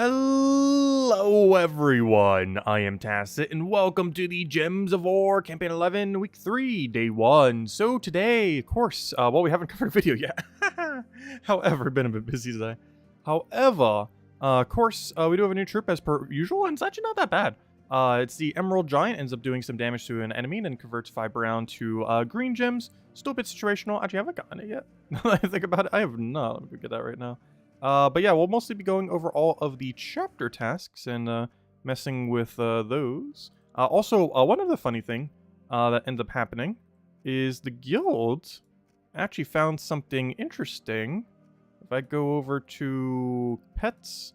Hello everyone, I am Tacit and welcome to the Gems of War Campaign 11 Week 3 Day 1. So today, of course, well we haven't covered a video yet, however, been a bit busy today. However, of course, we do have a new troop as per usual and it's actually not that bad. It's the Emerald Giant, ends up doing some damage to an enemy and then converts 5 brown to green gems. Still a bit situational, actually I haven't gotten it yet. Now that I think about it, I have not, let me get that right now. But yeah, we'll mostly be going over all of the chapter tasks and messing with those. Also, one other funny thing that ends up happening is the guild actually found something interesting. If I go over to pets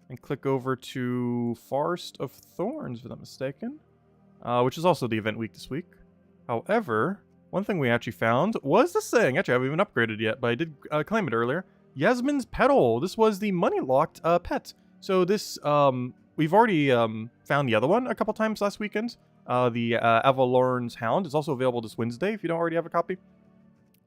and click over to Forest of Thorns, if I'm not mistaken, which is also the event week this week. However, one thing we actually found was this thing. Actually, I haven't even upgraded yet, but I did claim it earlier. Yasmin's Petal. This was the money-locked pet. So this, we've already found the other one a couple times last weekend. The Avalorn's Hound is also available this Wednesday if you don't already have a copy.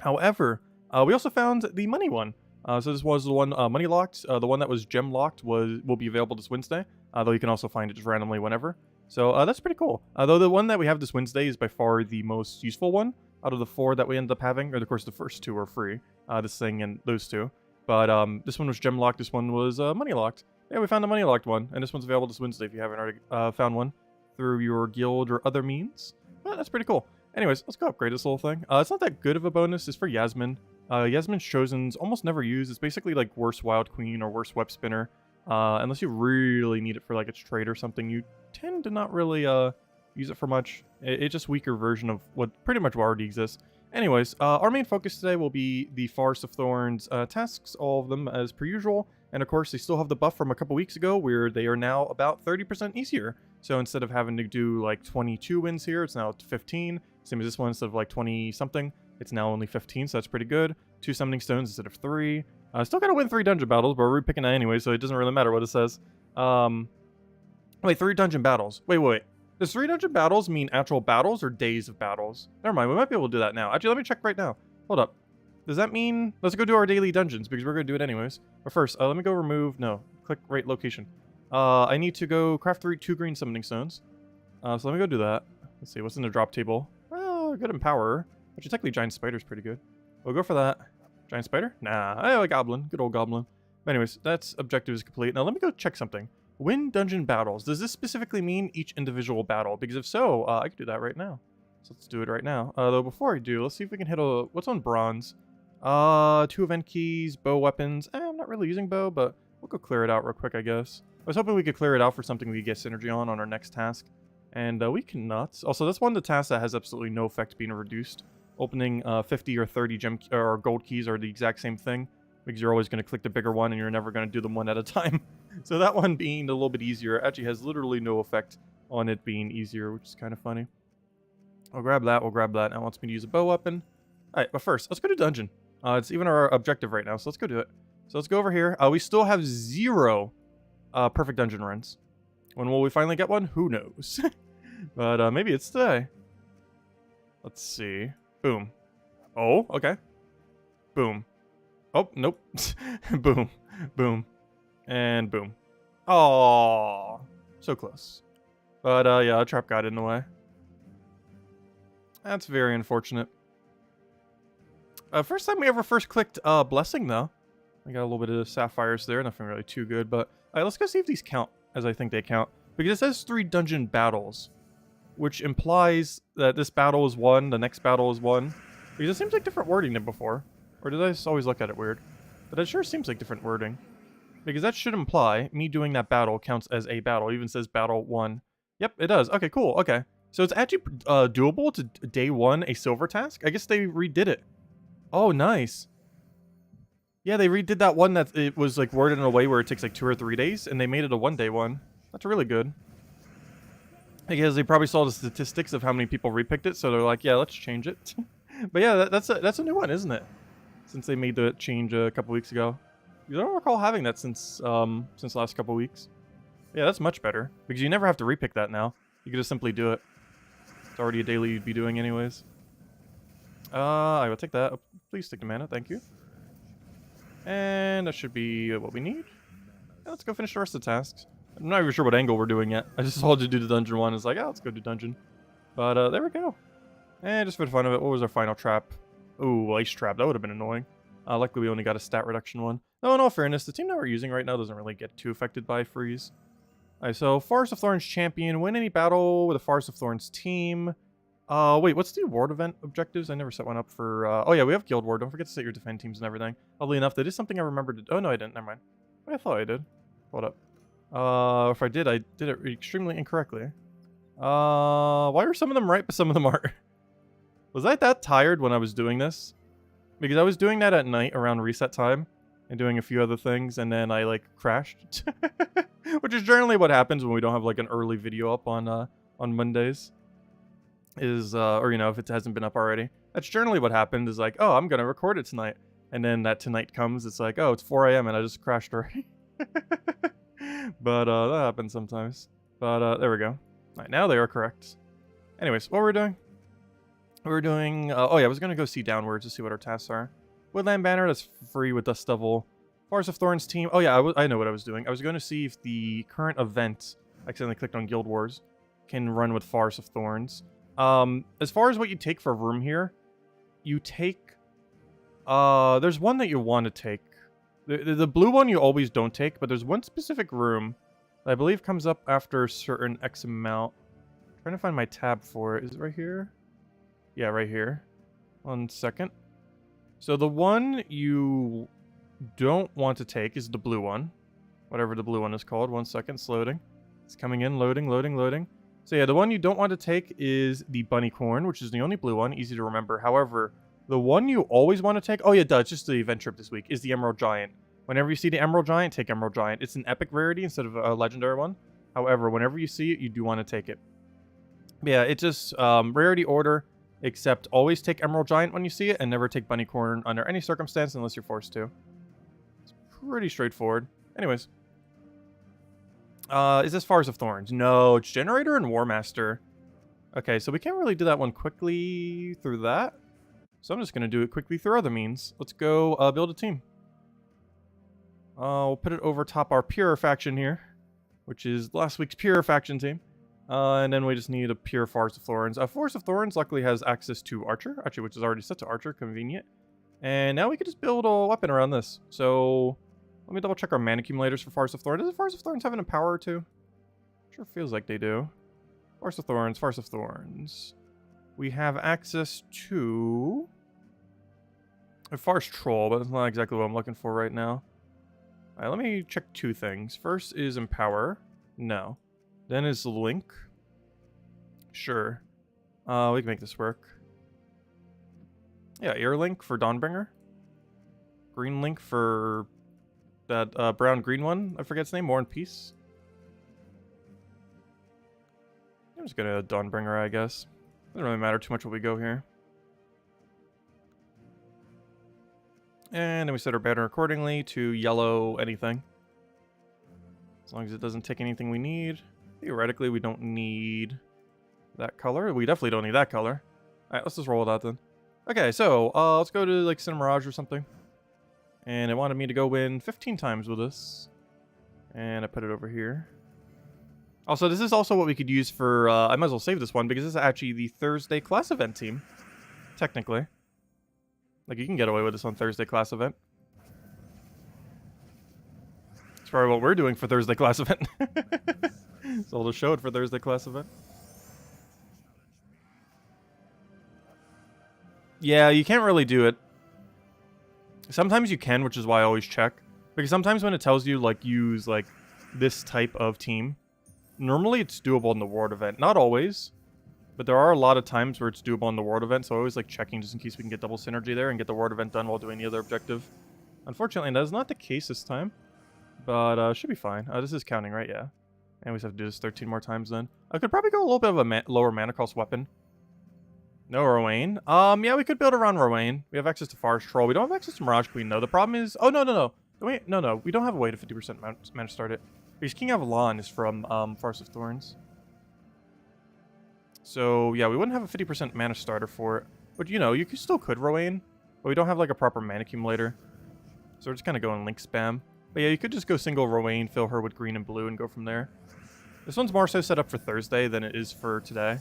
However, we also found the money one. So this was the one money-locked. The one that was gem-locked will be available this Wednesday, though you can also find it just randomly whenever. So that's pretty cool. Though the one that we have this Wednesday is by far the most useful one out of the 4 that we ended up having. Or of course the first 2 are free, this thing and those 2. But this one was gem locked, this one was money locked. Yeah, we found a money locked one, and this one's available this Wednesday if you haven't already found one through your guild or other means. But that's pretty cool. Anyways, let's go upgrade this little thing. It's not that good of a bonus, it's for Yasmin. Yasmin's Chosen's almost never used. It's basically like worse Wild Queen or worse Web Spinner. Unless you really need it for like its trade or something, you tend to not really use it for much. It's just a weaker version of what pretty much already exists. Anyways, our main focus today will be the Forest of Thorns tasks, all of them as per usual. And of course, they still have the buff from a couple weeks ago where they are now about 30% easier. So instead of having to do like 22 wins here, it's now 15. Same as this one, instead of like 20 something, it's now only 15, so that's pretty good. 2 summoning stones instead of 3. Still gotta win 3 dungeon battles, but we're picking that anyway, so it doesn't really matter what it says. Wait, 3 dungeon battles. Wait. Does 3 dungeon battles mean actual battles or days of battles? Never mind, we might be able to do that now. Actually, let me check right now. Hold up. Does that mean... Let's go do our daily dungeons, because we're going to do it anyways. But first, let me go remove... No, click right location. I need to go craft 2 green summoning stones. So let me go do that. Let's see, what's in the drop table? Oh, good Empowerer. Actually, technically, Giant Spider's pretty good. We'll go for that. Giant Spider? Nah, I like Goblin. Good old Goblin. But anyways, that's objective is complete. Now, let me go check something. Win dungeon battles. Does this specifically mean each individual battle? Because if so, I can do that right now. So let's do it right now. Though before I do, let's see if we can hit a... What's on bronze? 2 event keys, bow weapons. I'm not really using bow, but we'll go clear it out real quick, I guess. I was hoping we could clear it out for something we get synergy on our next task. And we cannot. Also, that's one of the tasks that has absolutely no effect being reduced. Opening 50 or 30 gem or gold keys are the exact same thing. Because you're always going to click the bigger one and you're never going to do them one at a time. So that one being a little bit easier actually has literally no effect on it being easier, which is kind of funny. I'll grab that, we'll grab that. Now it wants me to use a bow weapon. Alright, but first, let's go to dungeon. It's even our objective right now, so let's go do it. So let's go over here. We still have 0 perfect dungeon runs. When will we finally get one? Who knows? But maybe it's today. Let's see. Boom. Oh, okay. Boom. Oh, nope. Boom. Boom. And boom. Oh, so close. But yeah, a trap got in the way. That's very unfortunate. First time we ever clicked Blessing, though. I got a little bit of sapphires there. Nothing really too good, but let's go see if these count as I think they count. Because it says 3 dungeon battles, which implies that this battle is 1, the next battle is 1. Because it seems like different wording than before. Or did I just always look at it weird? But it sure seems like different wording. Because that should imply me doing that battle counts as a battle. It even says battle 1. Yep, it does. Okay, cool. Okay. So it's actually doable to day 1, a silver task? I guess they redid it. Oh, nice. Yeah, they redid that one that it was like worded in a way where it takes like 2 or 3 days, and they made it a 1-day one. That's really good. I guess they probably saw the statistics of how many people repicked it, so they're like, yeah, let's change it. But yeah, that's a new one, isn't it? Since they made the change a couple weeks ago. I don't recall having that since the last couple weeks. Yeah, that's much better. Because you never have to repick that now. You can just simply do it. It's already a daily you'd be doing anyways. I will take that. Please take the mana, thank you. And that should be what we need. Yeah, let's go finish the rest of the tasks. I'm not even sure what angle we're doing yet. I just told you to do the dungeon one. It's like, oh, let's go do dungeon. But there we go. And just for the fun of it, what was our final trap? Ooh, ice trap. That would have been annoying. Luckily, we only got a stat reduction one. Though, in all fairness, the team that we're using right now doesn't really get too affected by freeze. Alright, so Forest of Thorns champion. Win any battle with a Forest of Thorns team. Wait, what's the award event objectives? I never set one up for... oh, yeah, we have Guild War. Don't forget to set your defend teams and everything. Oddly enough, that is something I remembered to... Oh, no, I didn't. Never mind. I thought I did. Hold up. If I did it extremely incorrectly. Why are some of them right, but some of them aren't? Was I that tired when I was doing this? Because I was doing that at night around reset time and doing a few other things, and then I, like, crashed. Which is generally what happens when we don't have, like, an early video up on Mondays. Or, you know, if it hasn't been up already. That's generally what happened, is like, oh, I'm gonna record it tonight. And then that tonight comes, it's like, oh, it's 4 a.m. and I just crashed already. But, that happens sometimes. But, there we go. Alright, now they are correct. Anyways, what were we doing? We were doing, oh yeah, I was gonna go see downwards to see what our tasks are. Woodland Banner, that's free with Dust Devil. Forest of Thorns team, oh yeah, I know what I was doing. I was going to see if the current event, I accidentally clicked on Guild Wars, can run with Forest of Thorns. As far as what you take for a room here, you take, there's one that you want to take. The blue one you always don't take, but there's one specific room that I believe comes up after a certain X amount. I'm trying to find my tab for it. Is it right here? Yeah, right here. 1 second. So the one you don't want to take is the blue one. Whatever the blue one is called. 1 second, it's loading. It's coming in, loading. So yeah, the one you don't want to take is the bunny corn, which is the only blue one, easy to remember. However, the one you always want to take, oh yeah, duh, it's just the event trip this week, is the Emerald Giant. Whenever you see the Emerald Giant, take Emerald Giant. It's an epic rarity instead of a legendary one. However, whenever you see it, you do want to take it. But yeah, it's just rarity order, except always take Emerald Giant when you see it, and never take bunny corn under any circumstance unless you're forced to. It's pretty straightforward. Anyways. Is this Forest of Thorns? No, it's Generator and War Master. Okay, so we can't really do that one quickly through that. So I'm just going to do it quickly through other means. Let's go build a team. We'll put it over top our Pure faction here, which is last week's Pure faction team. And then we just need a pure Forest of Thorns. Forest of Thorns luckily has access to Archer, actually, which is already set to Archer, convenient. And now we can just build a weapon around this. So let me double check our mana accumulators for Forest of Thorns. Does Forest of Thorns have an Empower or two? Sure feels like they do. Forest of Thorns, Forest of Thorns. We have access to a Forest Troll, but that's not exactly what I'm looking for right now. Alright, let me check two things. First is Empower. No. Then is Link. Sure. We can make this work. Yeah, Ear Link for Dawnbringer. Green Link for that brown-green one. I forget its name. War and Peace. I'm just gonna Dawnbringer, I guess. Doesn't really matter too much what we go here. And then we set our banner accordingly to yellow anything. As long as it doesn't take anything we need. Theoretically, we don't need that color. We definitely don't need that color. Alright, let's just roll it out then. Okay, so, let's go to, like, Cinemirage or something. And it wanted me to go win 15 times with this. And I put it over here. Also, this is also what we could use for, I might as well save this one, because this is actually the Thursday class event team. Technically. Like, you can get away with this on Thursday class event. That's probably what we're doing for Thursday class event. So I'll just show it for Thursday class event. Yeah, you can't really do it. Sometimes you can, which is why I always check. Because sometimes when it tells you, like, use, like, this type of team, normally it's doable in the World event. Not always, but there are a lot of times where it's doable in the World event, so I always like checking just in case we can get double synergy there and get the World event done while doing the other objective. Unfortunately, that is not the case this time, but should be fine. This is counting, right? Yeah. And we just have to do this 13 more times then. I could probably go a little bit of a lower mana cost weapon. No Rowan. Yeah, we could build around Rowan. We have access to Forest Troll. We don't have access to Mirage Queen, though. The problem is... Oh, no. Wait, no. We don't have a way to 50% mana start it. Because King Avalon is from Forest of Thorns. So, yeah, we wouldn't have a 50% mana starter for it. But, you know, you still could Rowan. But we don't have, like, a proper mana accumulator. So we're just kind of going Link spam. But yeah, you could just go single Rowan, fill her with green and blue, and go from there. This one's more so set up for Thursday than it is for today.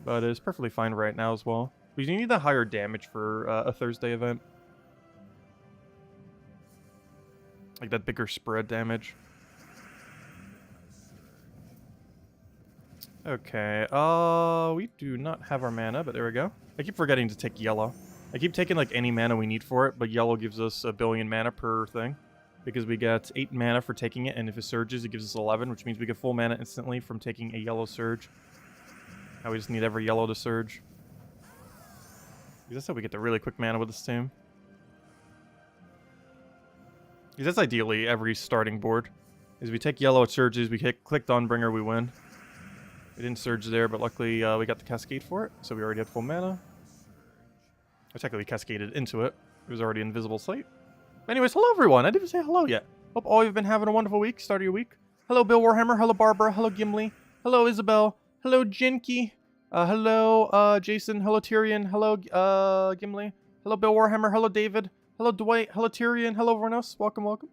But it's perfectly fine right now as well. But you need the higher damage for a Thursday event. Like that bigger spread damage. Okay, we do not have our mana, but there we go. I keep forgetting to take yellow. I keep taking like any mana we need for it, but yellow gives us 1 billion mana per thing. Because we get 8 mana for taking it, and if it surges, it gives us 11, which means we get full mana instantly from taking a yellow surge. Now we just need every yellow to surge. Because that's how we get the really quick mana with this team. Because that's ideally every starting board. Is we take yellow, it surges, we click Dawnbringer, we win. We didn't surge there, but luckily we got the Cascade for it, so we already had full mana. Or technically cascaded into it. It was already invisible sight. Anyways, hello everyone. I didn't even say hello yet. Hope all you've been having a wonderful week, start of your week. Hello Bill Warhammer, hello Barbara, hello Gimli, hello Isabel, hello Jinky, hello Jason, hello Tyrion, hello Gimli, hello Bill Warhammer, hello David, hello Dwight, hello Tyrion, hello Vernos, welcome, welcome.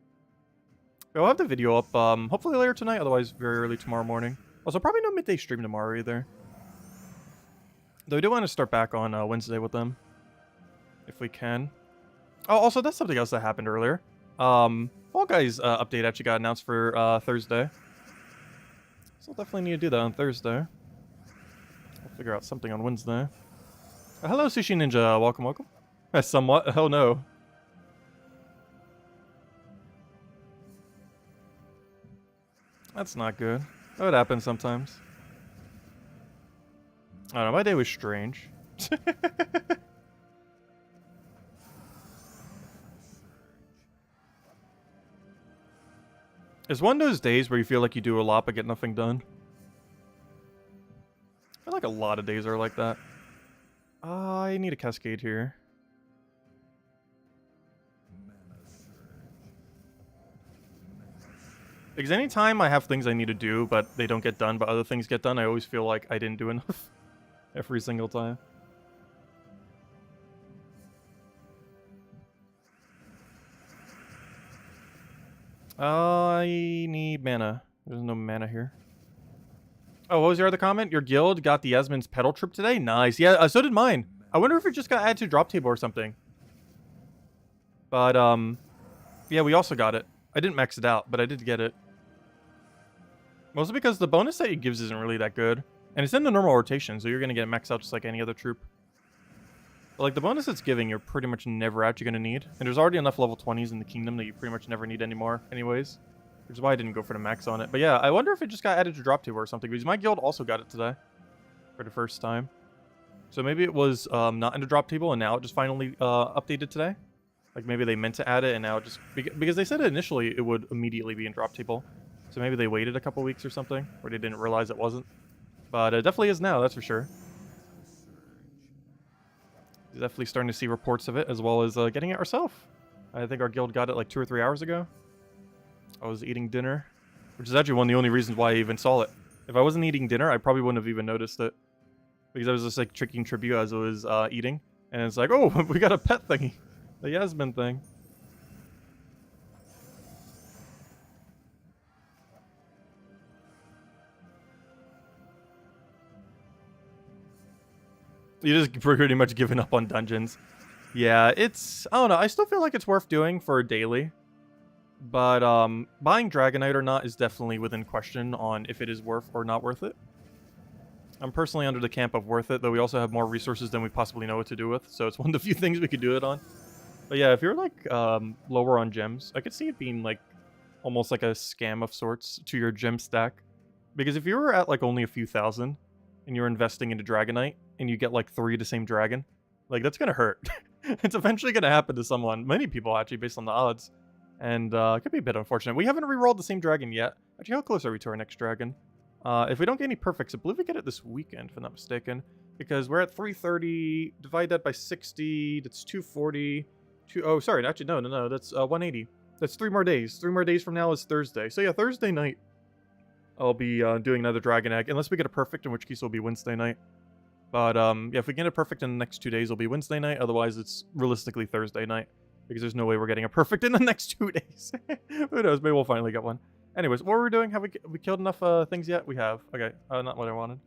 I'll have the video up hopefully later tonight, otherwise very early tomorrow morning. Also, probably no midday stream tomorrow either. Though I do want to start back on Wednesday with them. If we can. Oh, also, that's something else that happened earlier. Fall Guys update actually got announced for Thursday. So I'll definitely need to do that on Thursday. I'll figure out something on Wednesday. Hello, Sushi Ninja. Welcome, welcome. Somewhat. Oh, no. That's not good. That happens sometimes. I don't know, my day was strange. It's one of those days where you feel like you do a lot but get nothing done. I feel like a lot of days are like that. I need a Cascade here. Because anytime I have things I need to do, but they don't get done, but other things get done, I always feel like I didn't do enough. Every single time. I need mana. There's no mana here. Oh, what was your other comment? Your guild got the Yasmin's pedal trip today? Nice. Yeah, so did mine. I wonder if it just got added to drop table or something. But, yeah, we also got it. I didn't max it out, but I did get it. Mostly because the bonus that it gives isn't really that good. And it's in the normal rotation, so you're going to get maxed out just like any other troop. But like the bonus it's giving, you're pretty much never actually going to need. And there's already enough level 20s in the kingdom that you pretty much never need anymore anyways. Which is why I didn't go for the max on it. But yeah, I wonder if it just got added to drop table or something. Because my guild also got it today. For the first time. So maybe it was not in the drop table and now it just finally updated today. Like maybe they meant to add it and now it just... Because they said initially it would immediately be in drop table. So maybe they waited a couple weeks or something. Or they didn't realize it wasn't. But it definitely is now, that's for sure. Definitely starting to see reports of it, as well as getting it ourselves. I think our guild got it like 2 or 3 hours ago. I was eating dinner, which is actually one of the only reasons why I even saw it. If I wasn't eating dinner, I probably wouldn't have even noticed it. Because I was just like tricking tribute as I was eating. And it's like, oh, we got a pet thingy. The Yasmin thing. You just pretty much given up on dungeons. Yeah, it's... I don't know. I still feel like it's worth doing for a daily. But buying Dragonite or not is definitely within question on if it is worth or not worth it. I'm personally under the camp of worth it, though we also have more resources than we possibly know what to do with. So it's one of the few things we could do it on. But yeah, if you're like lower on gems, I could see it being like almost like a scam of sorts to your gem stack. Because if you were at like only a few thousand and you're investing into Dragonite and you get like 3 of the same dragon, like that's gonna hurt. It's eventually gonna happen to someone, many people actually, based on the odds. And it could be a bit unfortunate. We haven't re-rolled the same dragon yet. Actually, how close are we to our next dragon? If we don't get any perfects, I believe we get it this weekend, if I'm not mistaken. Because we're at 330, divide that by 60, that's 240. Oh, sorry, actually, no, that's 180. That's 3 more days. 3 more days from now is Thursday. So yeah, Thursday night, I'll be doing another dragon egg. Unless we get a perfect, in which case it'll be Wednesday night. But yeah, if we get a perfect in the next 2 days, it'll be Wednesday night. Otherwise, it's realistically Thursday night. because there's no way we're getting a perfect in the next 2 days. Who knows? Maybe we'll finally get one. Anyways, what were we doing? Have we killed enough things yet? We have. Okay, not what I wanted.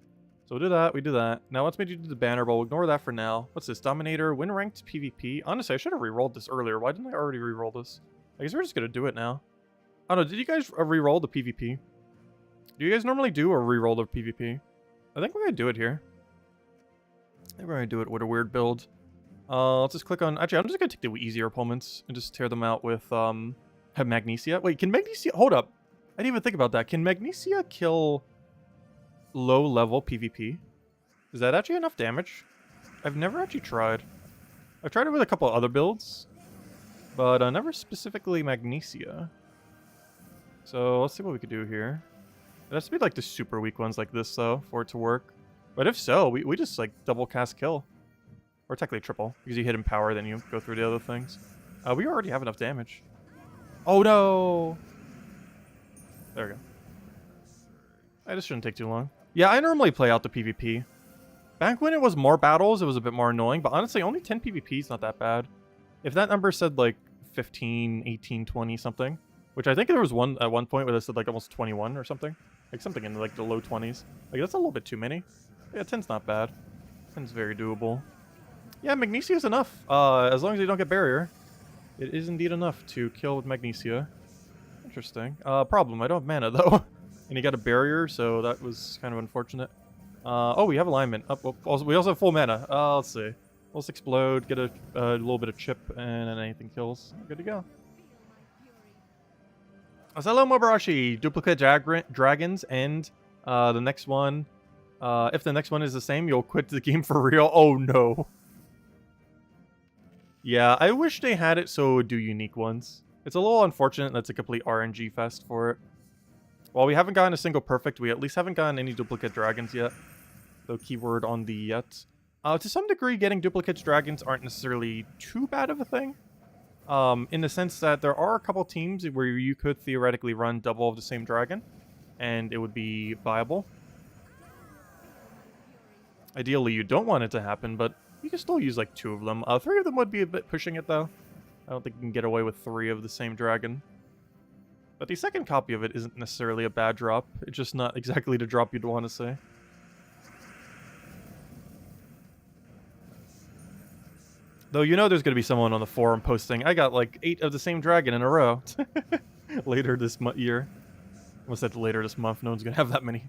So we'll do that. We do that. Now let's maybe do the banner, but we'll ignore that for now. What's this? Dominator, win ranked PvP. Honestly, I should have re-rolled this earlier. Why didn't I already re-roll this? I guess we're just gonna do it now. I don't know. Did you guys re-roll the PvP? Do you guys normally do a re-roll the PvP? I think we're gonna do it here. I think we're gonna do it with a weird build. Let's just click on... Actually, I'm just gonna take the easier opponents and just tear them out with Magnesia. Wait, can Magnesia... Hold up. I didn't even think about that. Can Magnesia kill low-level PvP? Is that actually enough damage? I've never actually tried. I've tried it with a couple other builds, but never specifically Magnesia. So let's see what we could do here. It has to be like the super weak ones like this, though, for it to work. But if so, we just like double cast kill. Or technically triple, because you hit in power, then you go through the other things. We already have enough damage. Oh no! There we go. This shouldn't take too long. Yeah, I normally play out the PvP. Back when it was more battles, it was a bit more annoying, but honestly, only 10 PvP is not that bad. If that number said like 15, 18, 20 something, which I think there was one at one point where it said like almost 21 or something. Like something in like the low 20s. Like that's a little bit too many. Yeah, 10's not bad. 10's very doable. Yeah, Magnesia is enough. As long as you don't get barrier. It is indeed enough to kill with Magnesia. Interesting. Problem, I don't have mana though. And he got a barrier, so that was kind of unfortunate. Oh, we have alignment. We also have full mana. Let's see. Let's explode, get a little bit of chip, and then anything kills. Good to go. Hello, Mobarashi. Duplicate dragons, and the next one. If the next one is the same, you'll quit the game for real. Oh no. Yeah, I wish they had it so it would do unique ones. It's a little unfortunate that's a complete RNG fest for it. While we haven't gotten a single perfect, we at least haven't gotten any duplicate dragons yet. Though keyword on the yet. To some degree, getting duplicate dragons aren't necessarily too bad of a thing. In the sense that there are a couple teams where you could theoretically run double of the same dragon. And it would be viable. Ideally, you don't want it to happen, but you can still use like 2 of them. 3 of them would be a bit pushing it, though. I don't think you can get away with 3 of the same dragon. But the second copy of it isn't necessarily a bad drop. It's just not exactly the drop you'd want to say. Though you know there's going to be someone on the forum posting, I got like 8 of the same dragon in a row. Later this year. Almost said later this month. No one's going to have that many.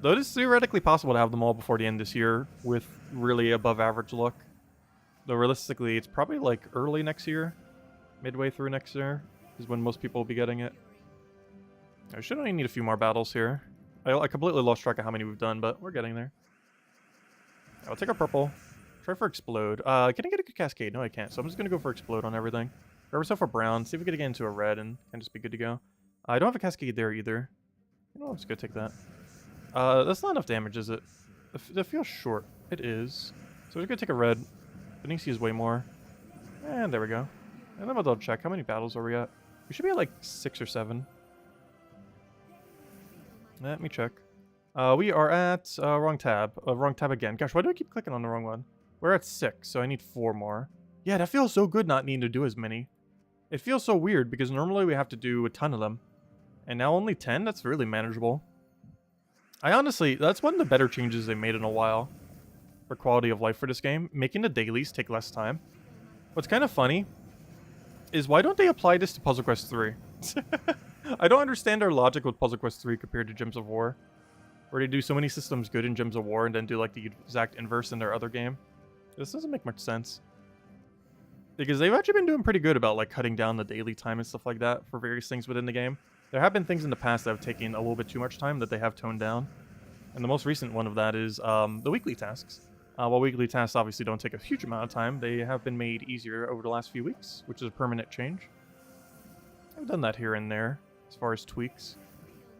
Though it is theoretically possible to have them all before the end this year with really above average luck. Though realistically, it's probably like early next year. Midway through next year is when most people will be getting it. I should only need a few more battles here. I completely lost track of how many we've done, but we're getting there. I'll take a purple. Try for explode. Can I get a good cascade? No, I can't. So I'm just going to go for explode on everything. Grab myself a brown. See if we can get into a red and just be good to go. I don't have a cascade there either. You know, I'm just going to take that. That's not enough damage, is it? It feels short. It is. So we're going to take a red. Benicia is way more. And there we go. And then we'll double check. How many battles are we at? We should be at like 6 or 7. Let me check. We are at wrong tab. Wrong tab again. Gosh, why do I keep clicking on the wrong one? We're at 6, so I need 4 more. Yeah, that feels so good not needing to do as many. It feels so weird because normally we have to do a ton of them. And now only 10? That's really manageable. That's one of the better changes they made in a while for quality of life for this game. Making the dailies take less time. What's kind of funny is why don't they apply this to Puzzle Quest 3? I don't understand their logic with Puzzle Quest 3 compared to Gems of War. Where they do so many systems good in Gems of War and then do like the exact inverse in their other game. This doesn't make much sense. Because they've actually been doing pretty good about like cutting down the daily time and stuff like that for various things within the game. There have been things in the past that have taken a little bit too much time that they have toned down. And the most recent one of that is the weekly tasks. While weekly tasks obviously don't take a huge amount of time, they have been made easier over the last few weeks, which is a permanent change. I've done that here and there, as far as tweaks.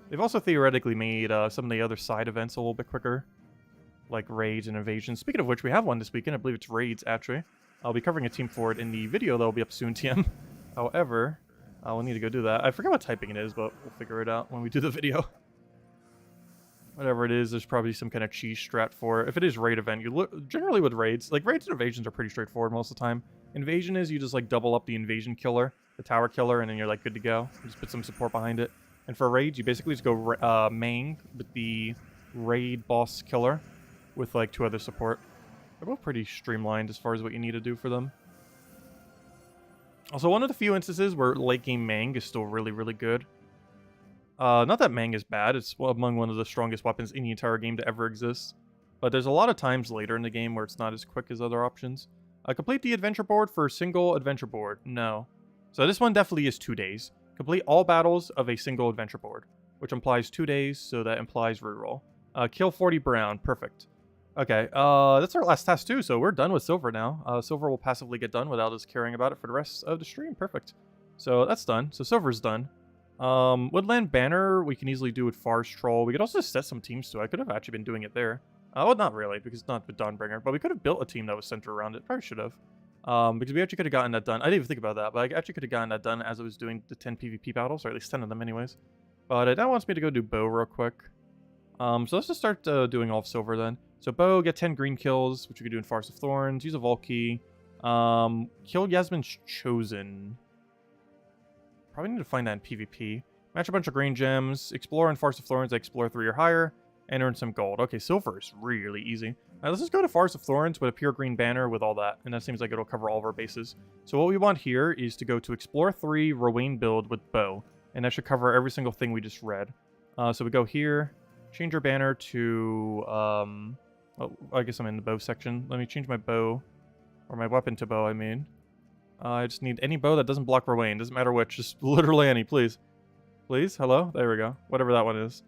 They've also theoretically made some of the other side events a little bit quicker, like raids and invasions. Speaking of which, we have one this weekend. I believe it's raids, actually. I'll be covering a team for it in the video that will be up soon, TM. However, we'll need to go do that. I forget what typing it is, but we'll figure it out when we do the video. Whatever it is, there's probably some kind of cheese strat for it. If it is raid event, you look generally with raids, like raids and invasions are pretty straightforward most of the time. Invasion is you just like double up the invasion killer, the tower killer, and then you're like good to go. You just put some support behind it. And for raids, you basically just go Mang with the raid boss killer with like 2 other support. They're both pretty streamlined as far as what you need to do for them. Also, one of the few instances where late game Mang is still really, really good. Not that Mang is bad, it's among one of the strongest weapons in the entire game to ever exist. But there's a lot of times later in the game where it's not as quick as other options. Complete the adventure board for a single adventure board. No. So this one definitely is 2 days. Complete all battles of a single adventure board, which implies 2 days, so that implies reroll. Kill 40 brown. Perfect. Okay, that's our last task too, so we're done with Silver now. Silver will passively get done without us caring about it for the rest of the stream. Perfect. So that's done. So Silver's done. Woodland Banner, we can easily do with Forest Troll. We could also set some teams too. I could have actually been doing it there. Well, not really, because it's not with Dawnbringer, but we could have built a team that was centered around it. Probably should have. Because we actually could have gotten that done. I didn't even think about that, but I actually could have gotten that done as I was doing the 10 PvP battles, or at least 10 of them anyways. But that wants me to go do Bow real quick. So let's just start doing all of Silver then. So Bow, get 10 green kills, which we could do in Forest of Thorns. Use a Vault Key. Kill Yasmin's Chosen. Probably need to find that in PvP. Match a bunch of green gems. Explore in Forest of Thorns. I explore 3 or higher. And earn some gold. Okay, Silver is really easy. Now let's just go to Forest of Thorns with a pure green banner with all that. And that seems like it'll cover all of our bases. So what we want here is to go to Explore 3, Rowan build with Bow. And that should cover every single thing we just read. So we go here. Change our banner to... oh, I guess I'm in the bow section. Let me change my bow. Or my weapon to bow, I mean. I just need any bow that doesn't block Rowan. Doesn't matter which. Just literally any, please. Please? Hello? There we go. Whatever that one is.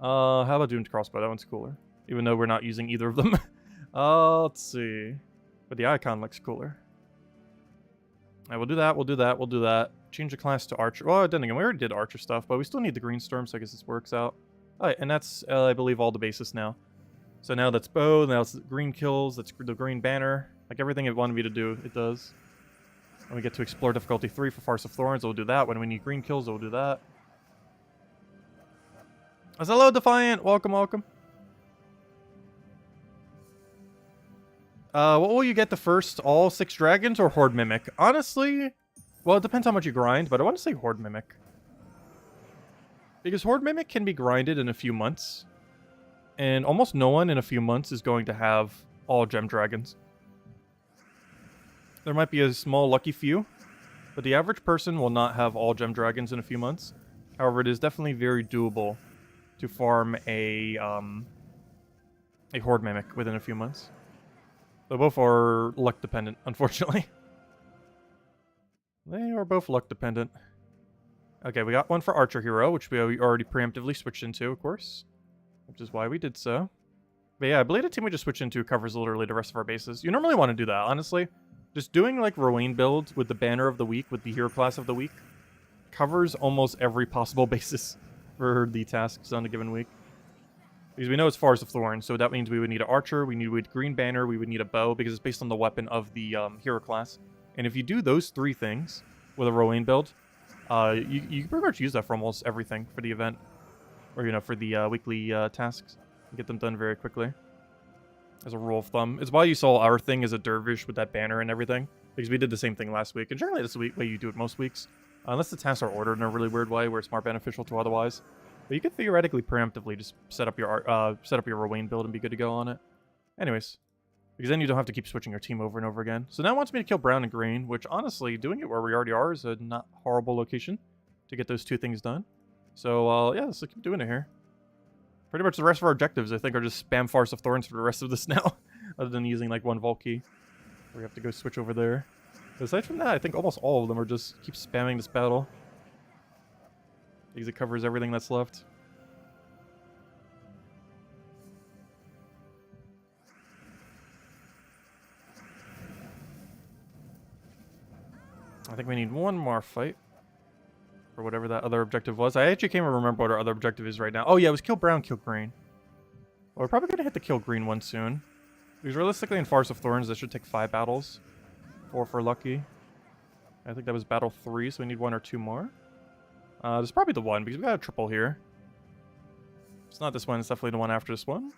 How about Doomed Crossbow? That one's cooler. Even though we're not using either of them. Let's see. But the icon looks cooler. Alright, we'll do that, we'll do that, we'll do that. Change the class to Archer. Well, then again, we already did Archer stuff, but we still need the Green Storm, so I guess this works out. Alright, and that's, I believe, all the bases now. So now that's Bow, now it's green kills, that's the green banner. Like everything it wanted me to do, it does. When we get to Explore difficulty 3 for Forest of Thorns, we'll do that. When we need green kills, we'll do that. Hello, Defiant! Welcome, welcome. What will you get the first? All 6 dragons or Horde Mimic? Honestly, well, it depends how much you grind, but I want to say Horde Mimic. Because Horde Mimic can be grinded in a few months. And almost no one in a few months is going to have all gem dragons. There might be a small lucky few, but the average person will not have all gem dragons in a few months. However, it is definitely very doable to farm a Horde Mimic within a few months. They both are luck dependent, unfortunately. They are both luck dependent. Okay, we got one for Archer Hero, which we already preemptively switched into, of course. Which is why we did so. But yeah, I believe the team we just switched into covers literally the rest of our bases. You normally want to do that, honestly. Just doing like Rowan build with the banner of the week, with the hero class of the week, covers almost every possible basis for the tasks on a given week. Because we know it's Forest of Thorns, so that means we would need an Archer, we need a green banner, we would need a bow, because it's based on the weapon of the hero class. And if you do those 3 things with a Rowan build, you can pretty much use that for almost everything for the event. Or, you know, for the weekly tasks. Get them done very quickly. As a rule of thumb. It's why you saw our thing as a dervish with that banner and everything. Because we did the same thing last week. And generally that's the way you do it most weeks. Unless the tasks are ordered in a really weird way where it's more beneficial to otherwise. But you could theoretically preemptively just set up your Rowan build and be good to go on it. Anyways. Because then you don't have to keep switching your team over and over again. So now it wants me to kill brown and green. Which honestly, doing it where we already are is a not horrible location to get those 2 things done. So, yeah, let's keep doing it here. Pretty much the rest of our objectives, I think, are just spam Forest of Thorns for the rest of this now. Other than using, like, one Vault Key. We have to go switch over there. But aside from that, I think almost all of them are just keep spamming this battle. Because it covers everything that's left. I think we need one more fight. Or whatever that other objective was. I actually can't even remember what our other objective is right now. Oh yeah, it was kill brown, kill green. Well, we're probably going to hit the kill green one soon. Because realistically in Forest of Thorns, this should take 5 battles. 4 for lucky. I think that was battle 3, so we need 1 or 2 more. This is probably the one, because we got a triple here. It's not this one. It's definitely the one after this one.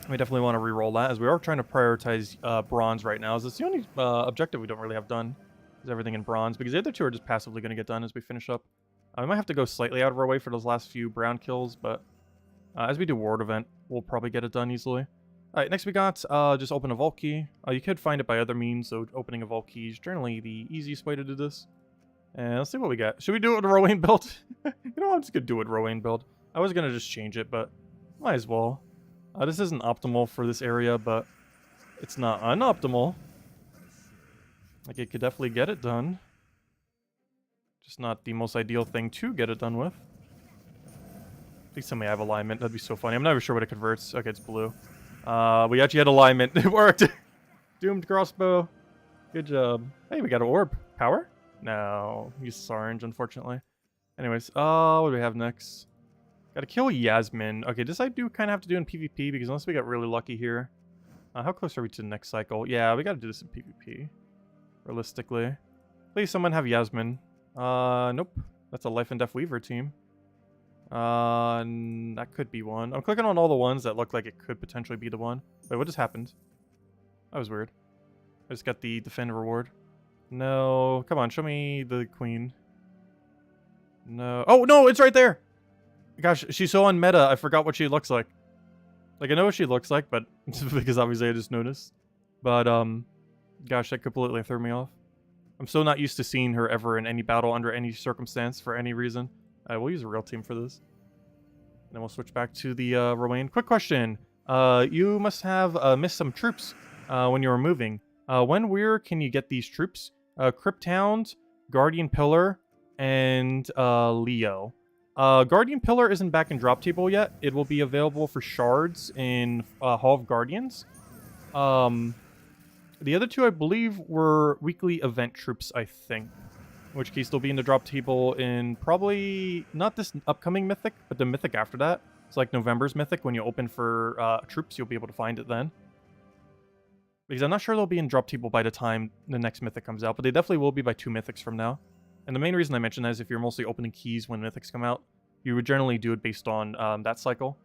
We definitely want to re-roll that, as we are trying to prioritize bronze right now. As it's the only objective we don't really have done. Is everything in bronze, because the other two are just passively going to get done as we finish up. We might have to go slightly out of our way for those last few brown kills, but as we do Ward event, we'll probably get it done easily. Alright, next we got just open a vault key. You could find it by other means, so opening a vault key is generally the easiest way to do this. And let's see what we got. Should we do it with a Rowan build? You know, I'm just going to do it with Rowan build. I was going to just change it, but might as well. This isn't optimal for this area, but it's not unoptimal. Like, it could definitely get it done. Just not the most ideal thing to get it done with. Please tell me I have alignment. That'd be so funny. I'm not even sure what it converts. Okay, it's blue. We actually had alignment. It worked. Doomed crossbow. Good job. Hey, we got an orb. Power? No. Uses orange, unfortunately. Anyways, what do we have next? Gotta kill Yasmin. Okay, this I do kind of have to do in PvP, because unless we got really lucky here. How close are we to the next cycle? Yeah, we gotta do this in PvP. Realistically. Please, someone have Yasmin. Nope. That's a Life and Death Weaver team. That could be one. I'm clicking on all the ones that look like it could potentially be the one. Wait, what just happened? That was weird. I just got the defend reward. No. Come on, show me the queen. No. Oh, no, it's right there! Gosh, she's so unmeta, I forgot what she looks like. Like, I know what she looks like, but because obviously I just noticed. But, gosh, that completely threw me off. I'm so not used to seeing her ever in any battle under any circumstance for any reason. We'll use a real team for this. And then we'll switch back to the Rowan. Quick question. You must have missed some troops when you were moving. Where can you get these troops? Crypt Hound, Guardian Pillar, and Leo. Guardian Pillar isn't back in drop table yet. It will be available for shards in Hall of Guardians. The other two, I believe, were weekly event troops, I think. In which case, they'll be in the drop table in probably not this upcoming mythic, but the mythic after that. It's like November's mythic. When you open for troops, you'll be able to find it then. Because I'm not sure they'll be in drop table by the time the next mythic comes out, but they definitely will be by 2 mythics from now. And the main reason I mention that is if you're mostly opening keys when mythics come out, you would generally do it based on that cycle.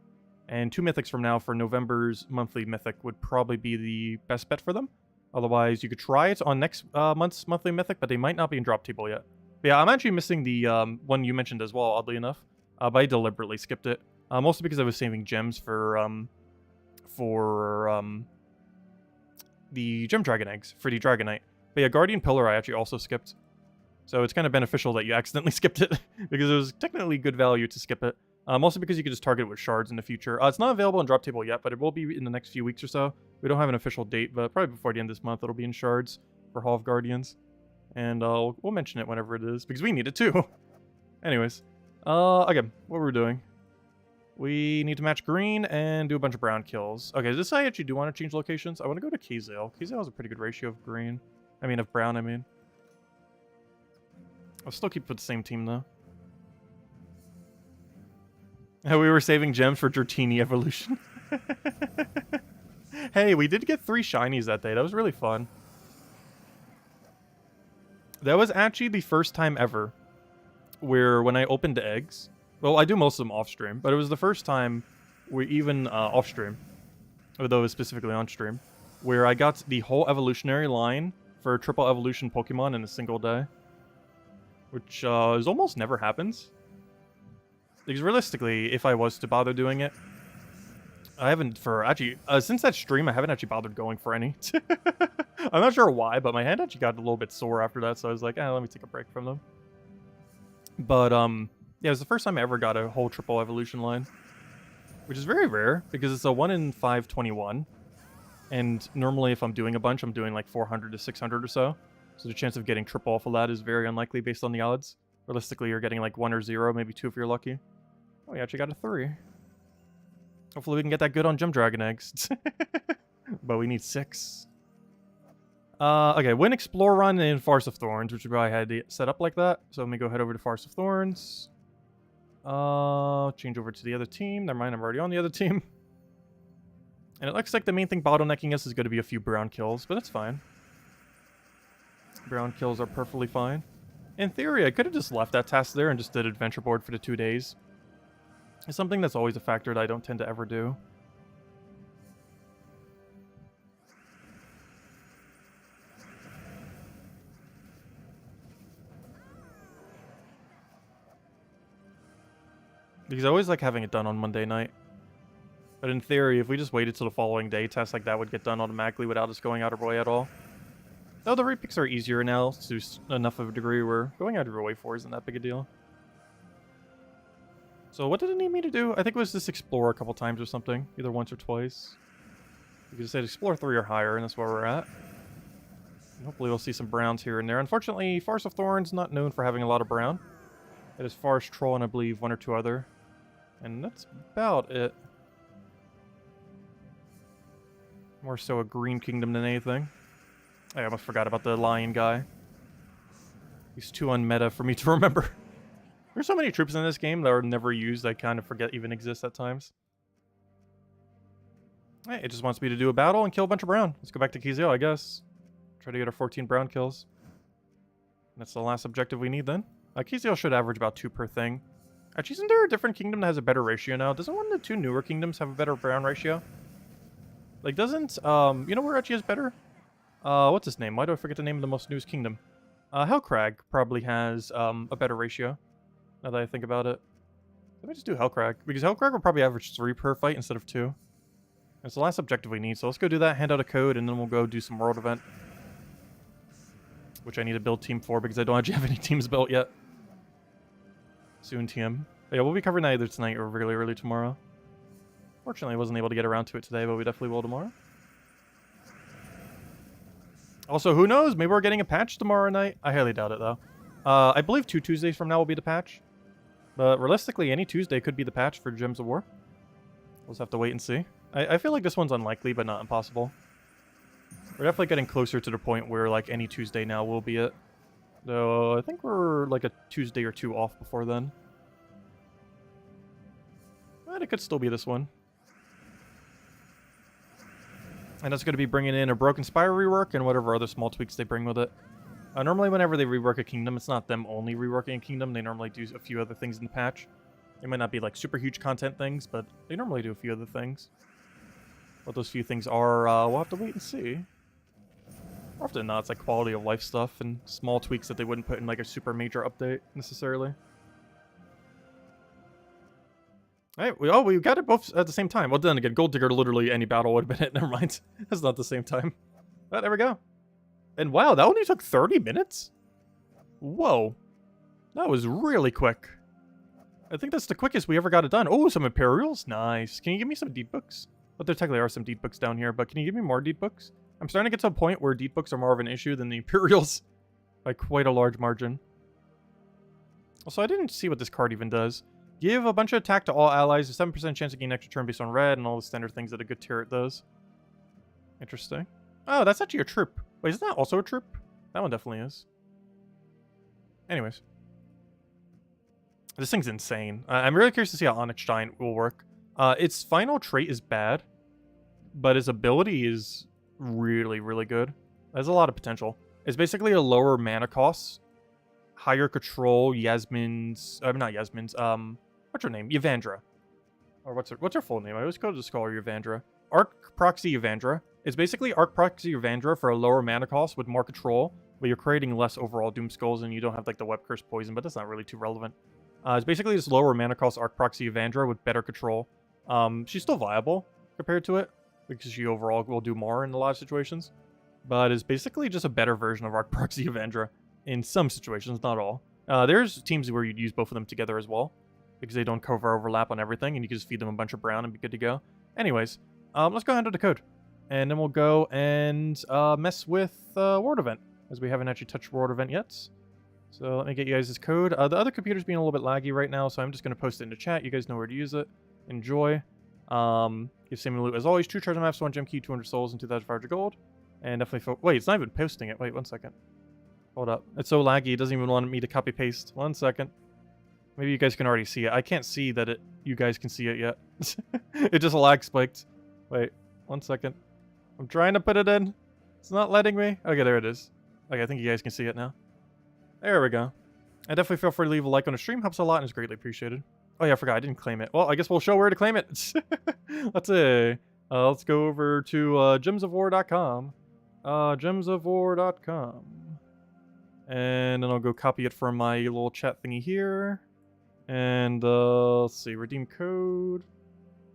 And 2 mythics from now for November's monthly mythic would probably be the best bet for them. Otherwise, you could try it on next month's monthly mythic, but they might not be in drop table yet. But yeah, I'm actually missing the one you mentioned as well, oddly enough. But I deliberately skipped it. Mostly because I was saving gems for the Gem Dragon eggs, for the Dragonite. But yeah, Guardian Pillar I actually also skipped. So it's kind of beneficial that you accidentally skipped it, because it was technically good value to skip it. Mostly because you could just target it with shards in the future. It's not available in drop table yet, but it will be in the next few weeks or so. We don't have an official date, but probably before the end of this month, it'll be in shards for Hall of Guardians. And we'll mention it whenever it is, because we need it too. Anyways, again, what we're doing. We need to match green and do a bunch of brown kills. Okay, this I actually do want to change locations. I want to go to Kazale. Kazale has a pretty good ratio of green. Of brown, I mean. I'll still keep with the same team, though. We were saving gems for Dratini evolution. Hey, we did get 3 shinies that day. That was really fun. That was actually the first time ever where when I opened eggs... Well, I do most of them off-stream, but it was the first time we even off-stream, although it was specifically on-stream, where I got the whole evolutionary line for triple evolution Pokemon in a single day. Which is almost never happens. Because realistically, if I was to bother doing it, I haven't for actually since that stream I haven't actually bothered going for any. I'm not sure why, but my hand actually got a little bit sore after that, so I was like, let me take a break from them. But yeah, it was the first time I ever got a whole triple evolution line, which is very rare because it's a 1 in 521, and normally if I'm doing a bunch, I'm doing like 400 to 600 or so. So the chance of getting triple off of that is very unlikely based on the odds. Realistically, you're getting like 1 or 0, maybe 2 if you're lucky. Oh, we actually got a 3. Hopefully we can get that good on Gem Dragon eggs. But we need 6. Okay, Win Explore Run in Farce of Thorns, which is why I had it set up like that. So let me go head over to Farce of Thorns. Change over to the other team. Never mind, I'm already on the other team. And it looks like the main thing bottlenecking us is going to be a few brown kills, but that's fine. Brown kills are perfectly fine. In theory, I could have just left that task there and just did adventure board for the 2 days. It's something that's always a factor that I don't tend to ever do. Because I always like having it done on Monday night. But in theory, if we just waited till the following day, tests like that would get done automatically without us going out of our way at all. Though the repicks are easier now to enough of a degree where going out of your way for isn't that big a deal. So what did it need me to do? I think it was just explore a couple times or something. Either once or twice. You could say explore 3 or higher, and that's where we're at. And hopefully we'll see some browns here and there. Unfortunately, Forest of Thorns not known for having a lot of brown. It is Forest Troll and I believe 1 or 2 other. And that's about it. More so a green kingdom than anything. I almost forgot about the lion guy. He's too unmeta for me to remember. There's so many troops in this game that are never used, I kind of forget even exist at times. Hey, it just wants me to do a battle and kill a bunch of brown. Let's go back to Kizio, I guess. Try to get our 14 brown kills. That's the last objective we need then. Kizio should average about 2 per thing. Actually, isn't there a different kingdom that has a better ratio now? Doesn't one of the 2 newer kingdoms have a better brown ratio? Like, doesn't, you know where actually is better? What's his name? Why do I forget the name of the most newest kingdom? Hellcrag probably has, a better ratio. Now that I think about it. Let me just do Hellcrag. Because Hellcrag will probably average 3 per fight instead of 2. It's the last objective we need, so let's go do that, hand out a code, and then we'll go do some world event. Which I need to build team for because I don't actually have any teams built yet. Soon TM. But yeah, we'll be covering that either tonight or really early tomorrow. Fortunately, I wasn't able to get around to it today, but we definitely will tomorrow. Also, who knows? Maybe we're getting a patch tomorrow night. I highly doubt it, though. I believe 2 Tuesdays from now will be the patch. But realistically, any Tuesday could be the patch for Gems of War. We'll just have to wait and see. I feel like this one's unlikely, but not impossible. We're definitely getting closer to the point where, like, any Tuesday now will be it. Though, I think we're, like, a Tuesday or 2 off before then. But it could still be this one. And that's going to be bringing in a Broken Spire rework and whatever other small tweaks they bring with it. Normally, whenever they rework a kingdom, it's not them only reworking a kingdom. They normally do a few other things in the patch. They might not be, like, super huge content things, but they normally do a few other things. What those few things are, we'll have to wait and see. More often than not, it's like quality of life stuff and small tweaks that they wouldn't put in like a super major update, necessarily. Alright, we got it both at the same time. Well, then again, Gold Digger, literally any battle would have been it. Never mind. That's not the same time. But there we go. And wow, that only took 30 minutes? Whoa. That was really quick. I think that's the quickest we ever got it done. Oh, some Imperials? Nice. Can you give me some deed books? But there technically are some deed books down here, but can you give me more deed books? I'm starting to get to a point where deed books are more of an issue than the Imperials. By quite a large margin. Also, I didn't see what this card even does. Give a bunch of attack to all allies, a 7% chance to gain extra turn based on red, and all the standard things that a good turret does. Interesting. Oh, that's actually a troop. Wait, isn't that also a troop? That one definitely is. Anyways. This thing's insane. I'm really curious to see how Onyx Giant will work. Its final trait is bad, but its ability is really, really good. It has a lot of potential. It's basically a lower mana cost, higher control, Yasmin's... not Yasmin's, what's her name? Yvandra. Or what's her full name? I always just call her Yvandra. Arc Proxy Yvandra. It's basically Arc Proxy Yvandra for a lower mana cost with more control, but you're creating less overall Doom Skulls and you don't have like the Web Curse Poison, but that's not really too relevant. It's basically this lower mana cost Arc Proxy Yvandra with better control. She's still viable compared to it, because she overall will do more in a lot of situations. But it's basically just a better version of Arc Proxy Yvandra in some situations, not all. There's teams where you'd use both of them together as well, because they don't cover overlap on everything, and you can just feed them a bunch of brown and be good to go. Anyways, let's go ahead and do the code. And then we'll go and mess with World Event, as we haven't actually touched World Event yet. So let me get you guys this code. The other computer's being a little bit laggy right now, so I'm just going to post it in the chat. You guys know where to use it. Enjoy. Give same loot as always. 2 treasure maps, 1 gem key, 200 souls, and 2,500 gold. And definitely... Wait, it's not even posting it. Wait, 1 second. Hold up. It's so laggy, it doesn't even want me to copy paste. 1 second. Maybe you guys can already see it. I can't see that you guys can see it yet. It just lag spiked. Wait, 1 second. I'm trying to put it in. It's not letting me. Okay, there it is. Okay, I think you guys can see it now. There we go. And definitely feel free to leave a like on the stream. Helps a lot and is greatly appreciated. Oh yeah, I forgot. I didn't claim it. Well, I guess we'll show where to claim it. Let's see. Let's go over to gemsofwar.com. Gemsofwar.com. And then I'll go copy it from my little chat thingy here. And let's see, redeem code.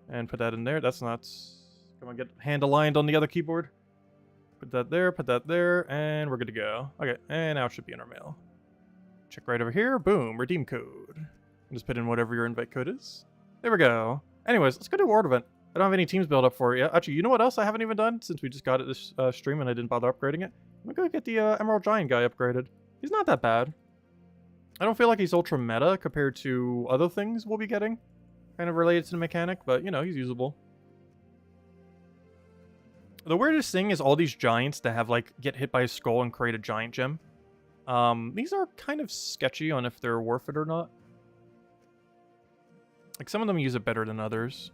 And put that in there. That's not... Come on, get hand aligned on the other keyboard. Put that there, and we're good to go. Okay, and now it should be in our mail. Check right over here. Boom, redeem code. And just put in whatever your invite code is. There we go. Anyways, let's go to a world event. I don't have any teams built up for it yet. Actually, you know what else I haven't even done since we just got it this stream and I didn't bother upgrading it? I'm gonna go get the Emerald Giant guy upgraded. He's not that bad. I don't feel like he's ultra meta compared to other things we'll be getting. Kind of related to the mechanic, but you know, he's usable. The weirdest thing is all these giants that have like get hit by a skull and create a giant gem. These are kind of sketchy on if they're worth it or not. Like some of them use it better than others.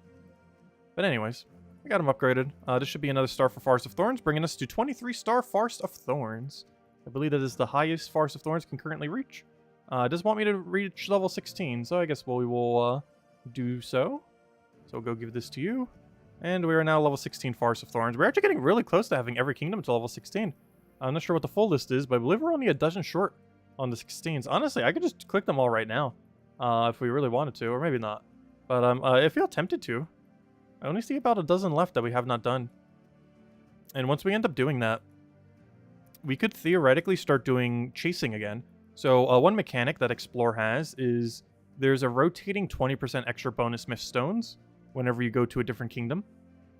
But anyways, I got him upgraded. This should be another star for Forest of Thorns, bringing us to 23-star Forest of Thorns. I believe that is the highest Forest of Thorns can currently reach. It does want me to reach level 16, so I guess we will do so. So we'll go give this to you. And we are now level 16 Forest of Thorns. We're actually getting really close to having every kingdom to level 16. I'm not sure what the full list is, but I believe we're only a dozen short on the 16s. Honestly, I could just click them all right now if we really wanted to, or maybe not. But I feel tempted to. I only see about a dozen left that we have not done. And once we end up doing that, we could theoretically start doing chasing again. So one mechanic that Explore has is there's a rotating 20% extra bonus Myth Stones whenever you go to a different kingdom.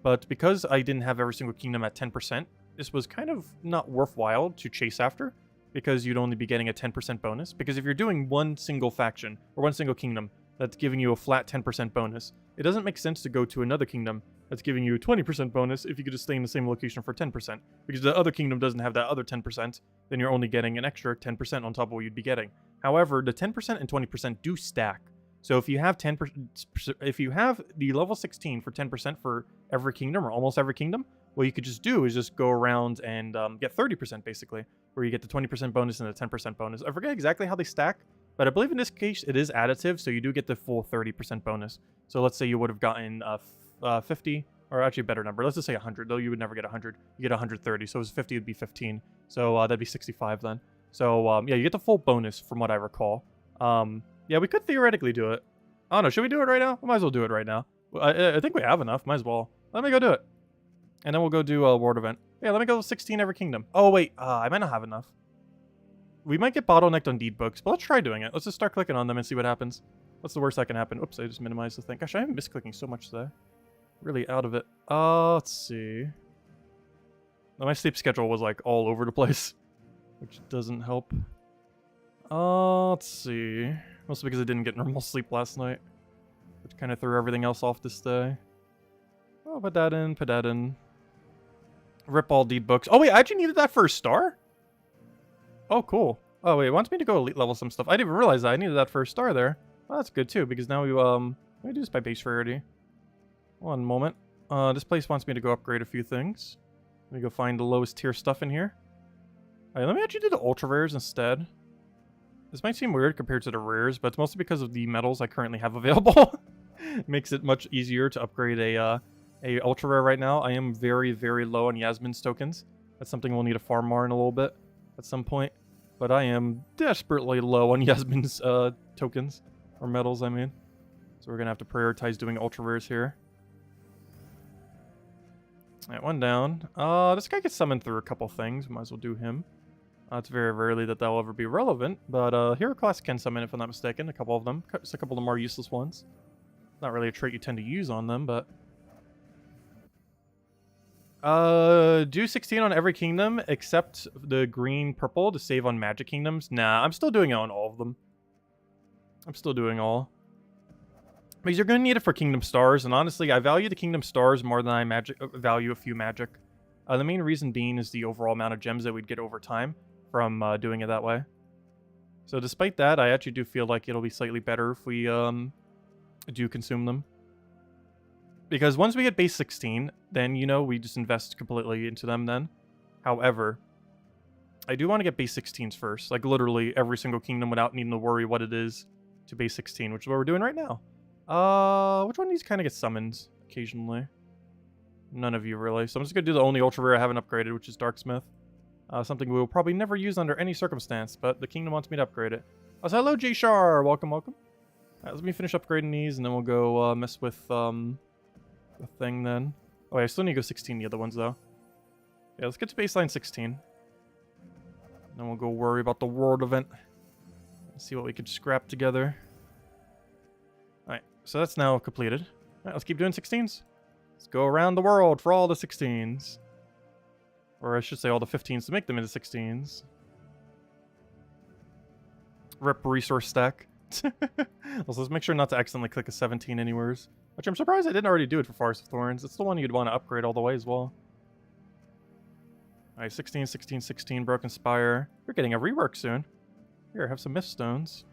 But because I didn't have every single kingdom at 10%, this was kind of not worthwhile to chase after, because you'd only be getting a 10% bonus. Because if you're doing one single faction, or one single kingdom, that's giving you a flat 10% bonus, it doesn't make sense to go to another kingdom that's giving you a 20% bonus if you could just stay in the same location for 10%. Because the other kingdom doesn't have that other 10%, then you're only getting an extra 10% on top of what you'd be getting. However, the 10% and 20% do stack. So if you have 10%, if you have the level 16 for 10% for every kingdom, or almost every kingdom, what you could just do is just go around and get 30% basically, where you get the 20% bonus and the 10% bonus. I forget exactly how they stack, but I believe in this case it is additive, so you do get the full 30% bonus. So let's say you would have gotten 50, or actually a better number. Let's just say 100, though you would never get 100. You get 130, so it was 50 would be 15. So that'd be 65 then. So yeah, you get the full bonus from what I recall. Yeah, we could theoretically do it. I don't know, should we do it right now? We might as well do it right now. I think we have enough, might as well. Let me go do it. And then we'll go do a world event. Yeah, let me go 16 every kingdom. Oh wait, I might not have enough. We might get bottlenecked on deed books, but let's try doing it. Let's just start clicking on them and see what happens. What's the worst that can happen? Oops, I just minimized the thing. Gosh, I am misclicking so much today. Really out of it. Let's see. My sleep schedule was like all over the place, which doesn't help. Let's see. Mostly because I didn't get normal sleep last night, which kind of threw everything else off this day. Oh, put that in, put that in. Rip all deed books. Oh wait, I actually needed that for a star? Oh, cool. Oh wait, it wants me to go elite level some stuff. I didn't even realize that I needed that for a star there. Well, that's good too, because now we, let me do this by base rarity. One moment. This place wants me to go upgrade a few things. Let me go find the lowest tier stuff in here. Alright, let me actually do the ultra rares instead. This might seem weird compared to the rares, but it's mostly because of the metals I currently have available. Makes it much easier to upgrade a ultra rare right now. I am very, very low on Yasmin's tokens. That's something we'll need to farm more in a little bit at some point. But I am desperately low on Yasmin's tokens. Or metals, I mean. So we're going to have to prioritize doing ultra rares here. Alright, one down. This guy gets summoned through a couple things. Might as well do him. It's very rarely that will ever be relevant, but hero class can summon if I'm not mistaken, a couple of them. Just a couple of the more useless ones. Not really a trait you tend to use on them, but... do 16 on every kingdom except the green-purple to save on magic kingdoms. Nah, I'm still doing it on all of them. I'm still doing all. Because you're going to need it for kingdom stars, and honestly, I value the kingdom stars more than I value a few magic. The main reason being is the overall amount of gems that we'd get over time from doing it that way. So despite that, I actually do feel like it'll be slightly better if we do consume them. Because once we get base 16, then, you know, we just invest completely into them then. However, I do want to get base 16s first. Like, literally every single kingdom without needing to worry what it is to base 16, which is what we're doing right now. Which one of these kind of gets summoned occasionally? None of you really. So I'm just gonna do the only ultra rare I haven't upgraded, which is Darksmith. Something we will probably never use under any circumstance, but the kingdom wants me to upgrade it. So hello, J-Shar! Welcome, welcome. Alright, let me finish upgrading these, and then we'll go mess with the thing then. Oh, wait, I still need to go 16 the other ones, though. Yeah, let's get to baseline 16. Then we'll go worry about the world event. See what we could scrap together. Alright, so that's now completed. Alright, let's keep doing 16s. Let's go around the world for all the 16s. Or I should say all the 15s to make them into 16s. Rip resource stack. Also, let's make sure not to accidentally click a 17 anywheres. Which I'm surprised I didn't already do it for Forest of Thorns. It's the one you'd want to upgrade all the way as well. Alright, 16, 16, 16, Broken Spire. You're getting a rework soon. Here, have some Miststones.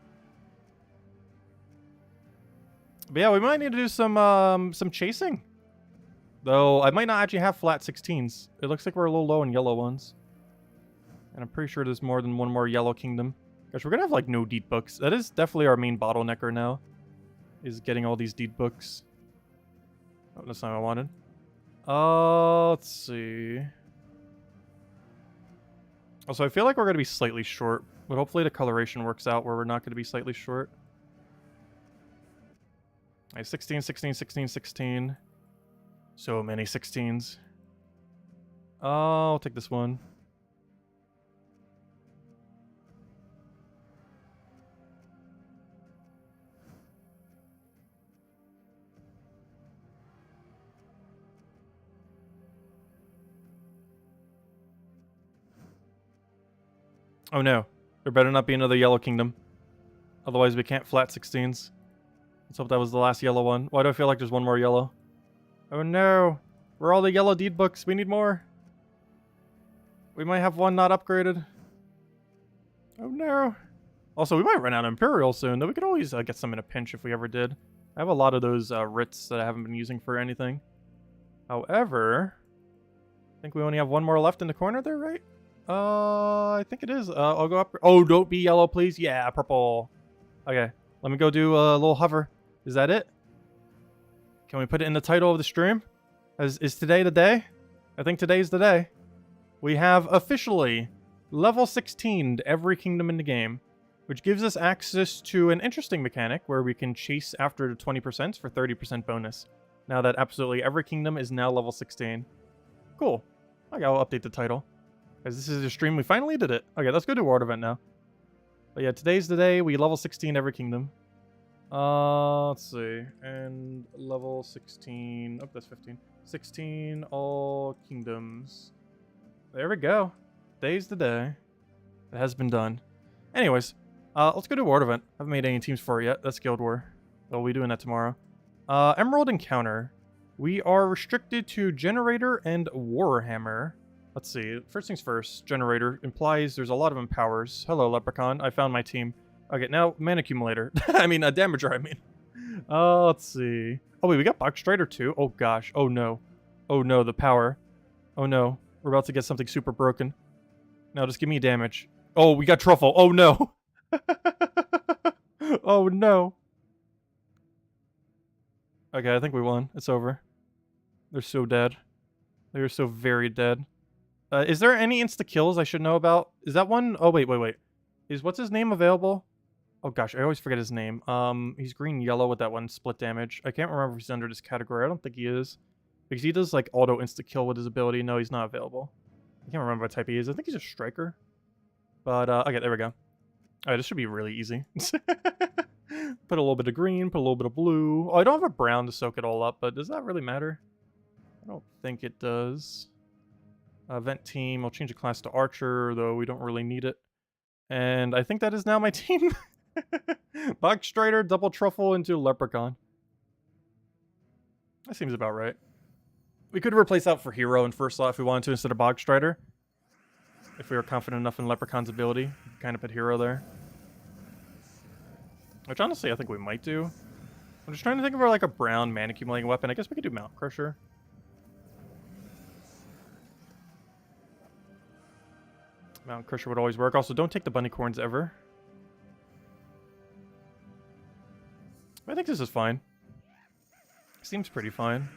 But yeah, we might need to do some chasing. Though, I might not actually have flat 16s. It looks like we're a little low in yellow ones. And I'm pretty sure there's more than one more yellow kingdom. Gosh, we're gonna have, like, no deed books. That is definitely our main bottlenecker now. Is getting all these deed books. Oh, that's not what I wanted. Let's see. Also, I feel like we're gonna be slightly short. But hopefully the coloration works out where we're not gonna be slightly short. Alright, 16, 16, 16, 16. So many 16s. I'll take this one. Oh no. There better not be another yellow kingdom. Otherwise we can't flat 16s. Let's hope that was the last yellow one. Why do I feel like there's one more yellow? Oh no! Where are all the yellow deed books? We need more! We might have one not upgraded. Oh no! Also, we might run out of Imperial soon, though we could always get some in a pinch if we ever did. I have a lot of those writs that I haven't been using for anything. However, I think we only have one more left in the corner there, right? I think it is. I'll go up. Oh, don't be yellow, please. Yeah, purple. Okay, let me go do a little hover. Is that it? Can we put it in the title of the stream? Is today the day? I think today's the day. We have officially level 16'd every kingdom in the game, which gives us access to an interesting mechanic where we can chase after the 20% for 30% bonus. Now that absolutely every kingdom is now level 16. Cool. Okay, I'll update the title. Because this is a stream, we finally did it. Okay, let's go to World Event now. But yeah, today's the day, we level 16 every kingdom. Let's see. And level 16. Oh, that's 15. 16 all kingdoms. There we go. Today's the day. It has been done. Anyways, let's go to World Event. I haven't made any teams for it yet. That's Guild War. We'll be doing that tomorrow. Emerald Encounter. We are restricted to Generator and Warhammer. Let's see. First things first. Generator implies there's a lot of empowers. Hello, Leprechaun. I found my team. Okay, now Mana Accumulator. I mean, Damager, I mean. Let's see. Oh, wait, we got Box Strider too? Oh, gosh. Oh, no. Oh, no, the power. Oh, no. We're about to get something super broken. Now, just give me damage. Oh, we got Truffle. Oh, no. Oh, no. Okay, I think we won. It's over. They're so dead. They're so very dead. Is there any insta-kills I should know about? Is that one? Oh, wait. Is what's his name available? Oh gosh, I always forget his name. He's green-yellow with that one split damage. I can't remember if he's under this category. I don't think he is. Because he does, like, auto insta-kill with his ability. No, he's not available. I can't remember what type he is. I think he's a striker. But, okay, there we go. Alright, this should be really easy. Put a little bit of green, put a little bit of blue. Oh, I don't have a brown to soak it all up, but does that really matter? I don't think it does. Event team, I'll change the class to Archer, though we don't really need it. And I think that is now my team. Box Strider, double Truffle into Leprechaun. That seems about right. We could replace that for Hero in first slot if we wanted to instead of Box Strider. If we were confident enough in Leprechaun's ability. Kind of put Hero there. Which honestly I think we might do. I'm just trying to think of like a brown mana accumulating weapon. I guess we could do Mount Crusher. Mount Crusher would always work. Also, don't take the bunny corns ever. I think this is fine. Seems pretty fine.